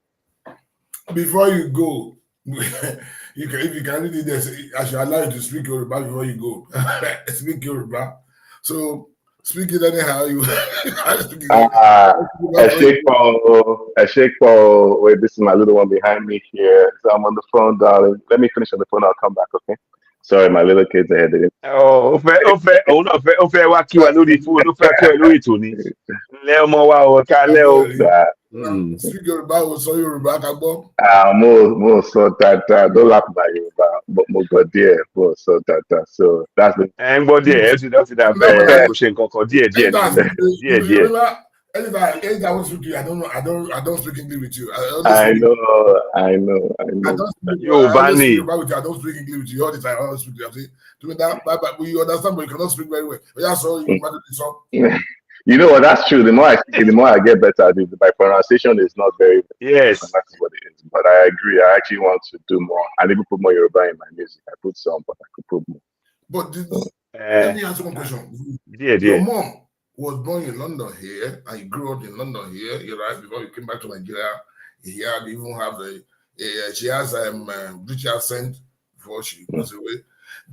Before you go, if you can read this, I should allow you to speak Yoruba before you go. Speak Yoruba. So speak it anyhow. Wait, this is my little one behind me here. So I'm on the phone, darling. Let me finish on the phone. I'll come back, okay? Sorry, my little kids are here. Ó fẹ́ wá kí wa lórí fóònù, ó fẹ́ kí wa lórí tòní. Lẹ́ ọmọ wa ò kálẹ́ o. Speak Yoruba, so Yoruba can go. Mo so that don't laugh about Yoruba, but mo go there, mo so that. So that's the. Ẹ ń gbọ́ díẹ̀, ẹ ti dá bẹ́ẹ̀ kò ṣe nǹkan kan díẹ̀. Anytime I want to speak to you, I don't speak English with you. I know. I don't speak Yoruba ni. Yoruba with you. I don't speak English with you all the time. I don't speak to you. I say, to me that, but we understand, but you cannot speak very well. But yeah, so you matter the song. You know what? That's true. The more I speak, the more I get better at it. My pronunciation is not very. Yes. That's what it is. But I agree. I actually want to do more. I even put more Yoruba in my music. I put some, but I could put more. But let me ask you one question. Your mom was born in London here, and you grew up in London here. You're right. Before you came back to Nigeria, here you even have she has British accent before she passed away.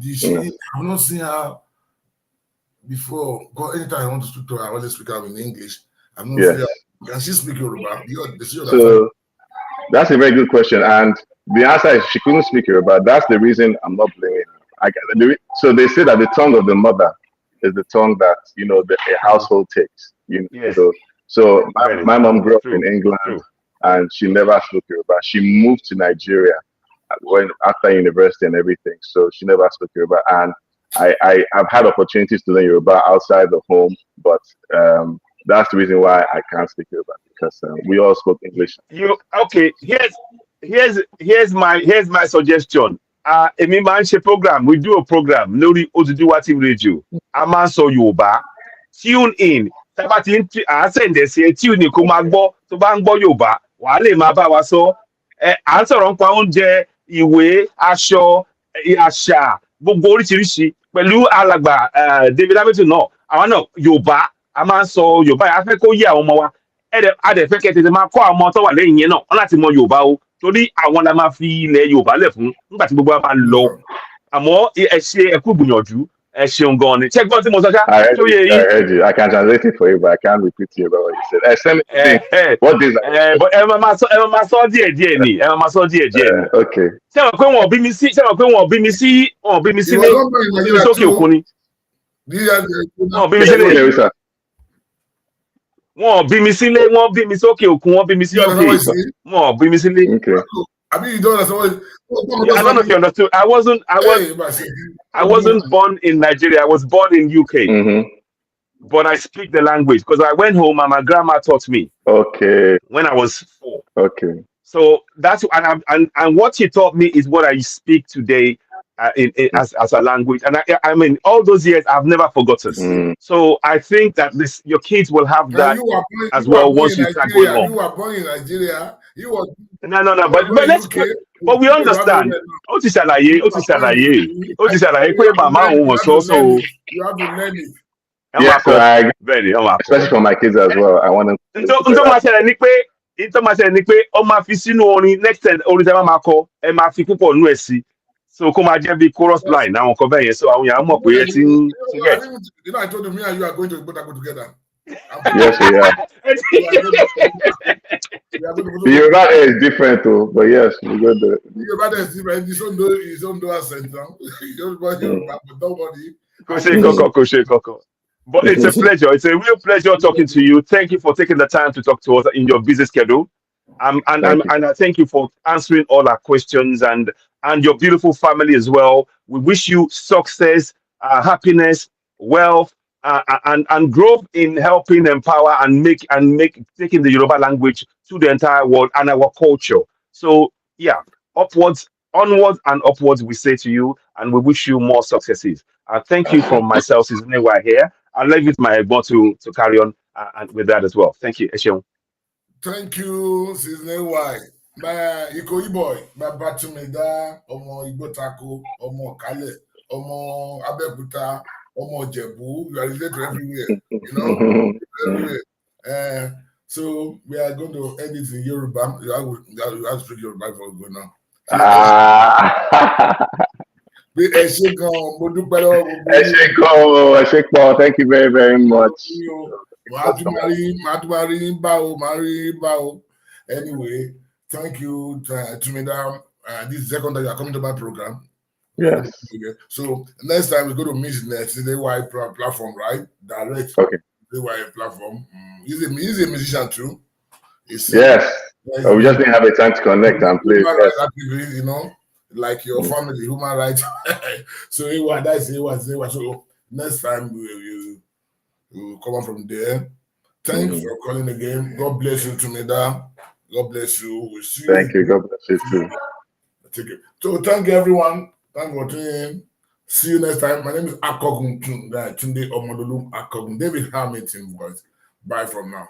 Did she? I've not seen her before. Anytime I want to speak to her, I always speak out in English. I've not seen her. Can she speak Yoruba? So that's a very good question, and the answer is she couldn't speak Yoruba. That's the reason I'm not blaming her. So they say that the tongue of the mother is the tongue that a household takes. Yes. So my mom grew up in England, and she never spoke Yoruba. She moved to Nigeria after university and everything. So she never spoke Yoruba, and I have had opportunities to learn Yoruba outside the home, but That's the reason why I can't speak Yoruba, because we all spoke English. Okay? Here's my suggestion. Èmi máa ń ṣe program. We do a program lórí Oduduwa TV radio. A máa ń sọ Yorùbá. Tune in. Tábà tí à ń sẹ̀ǹdẹ̀ sí ẹ tune in kó máa gbọ́. Tó bá ń gbọ́ Yorùbá, wàá lè máa bá wa sọ. À ń sọ̀rọ̀ nípa oúnjẹ, ìwé, aṣọ, àṣà, gbogbo oríṣiríṣi. Pẹ̀lú alàgbà David Hamilton náà. Àwọn náà Yorùbá. A máa ń sọ Yorùbá. A fẹ́ kó yé àwọn ọmọ wa. Adẹ̀fẹ́ kẹ́ tètè máa kọ́ àwọn ọmọ tó wà lẹ́yìn yẹn náà wọ́n láti mọ Yorùbá o torí àwọn la máa fi ilẹ̀ Yorùbá lẹ̀ fún nígbà tí gbogbo wa bá lọ àmọ́ ẹ ṣe ẹ kú gbìyànjú ẹ ṣeun gan ni ṣé gbọ́n tí mo sọ ṣá tó yẹ yín. I heard you. I can translate it for you, but I can't repeat you about what you said. Send me what days? Ẹ máa sọ díẹ̀ ni ẹ máa sọ díẹ̀ ni. Okay. Ṣé wọ́n pé wọ́n bí mi sí sókè òkun ni. Wọ́n bí mi sílé. Wọ́n bí mi sílé, wọ́n bí mi sókè òkun, wọ́n bí mi sí ọ̀gbìn. Wọ́n bí mi sílé. Okay. I mean, you don't understand. I don't know if you understood. I wasn't born in Nigeria. I was born in UK. But I speak the language because I went home and my grandma taught me. Okay. When I was 4. Okay. So that's and what she taught me is what I speak today as a language. And I mean, all those years I've never forgotten. So I think that your kids will have that as well once you start going home. You were born in Nigeria. You were. No. But we understand. Ó ti ṣàlàyé pé màmá òun ò sọ so. You have to learn it. Yes, especially for my kids as well. I want them. Ntọ́ máa ṣẹlẹ̀ ni pé ọ máa fi sínú orin next time orin tẹ́ máa kọ ẹ máa fi púpọ̀ nú ẹ̀ sí. So kó máa jẹ́ bí chorus line àwọn kan bẹ́ẹ̀ yẹn so àwọn èèyàn mọ̀ pé ẹ ti ń get. You know, I told you, me and you are going to go together. Yes, we are. The Yoruba is different too, but yes, we go there. The Yoruba is different. His own accent now. Nobody. But it's a pleasure. It's a real pleasure talking to you. Thank you for taking the time to talk to us in your busy schedule. And I thank you for answering all our questions and your beautiful family as well. We wish you success, happiness, wealth, and growth in helping empower and taking the Yoruba language to the entire world and our culture. So yeah, onwards and upwards we say to you, and we wish you more successes. Thank you from myself, Sizinewa here. I'll leave it my boss to carry on and with that as well. Thank you, Esheun. Thank you, Sizinewa. My Ikoyi boy, my Batumeda, Omo Igbotako, Omo Kale, Omo Abeokuta, Omo Jebu. You are related everywhere, you know, everywhere. So we are going to end it in Yoruba. You have to speak Yoruba for good now. Thank you very, very much. Anyway, thank you to me down. This is the second time you are coming to my program. Yes. So next time we go to meet next CDY platform, right? Direct. Okay. CDY platform. He's a musician too. Yes. We just didn't have a time to connect and play. You know, like your family, human rights. So so next time we will come on from there. Thanks for calling again. God bless you, Tumeda. God bless you. We'll see you. Thank you. God bless you too. Take it. So thank you, everyone. Thank you for tuning in. See you next time. My name is Akogun Tunde Omodolum Akogun. David Hamilton voice. Bye from now.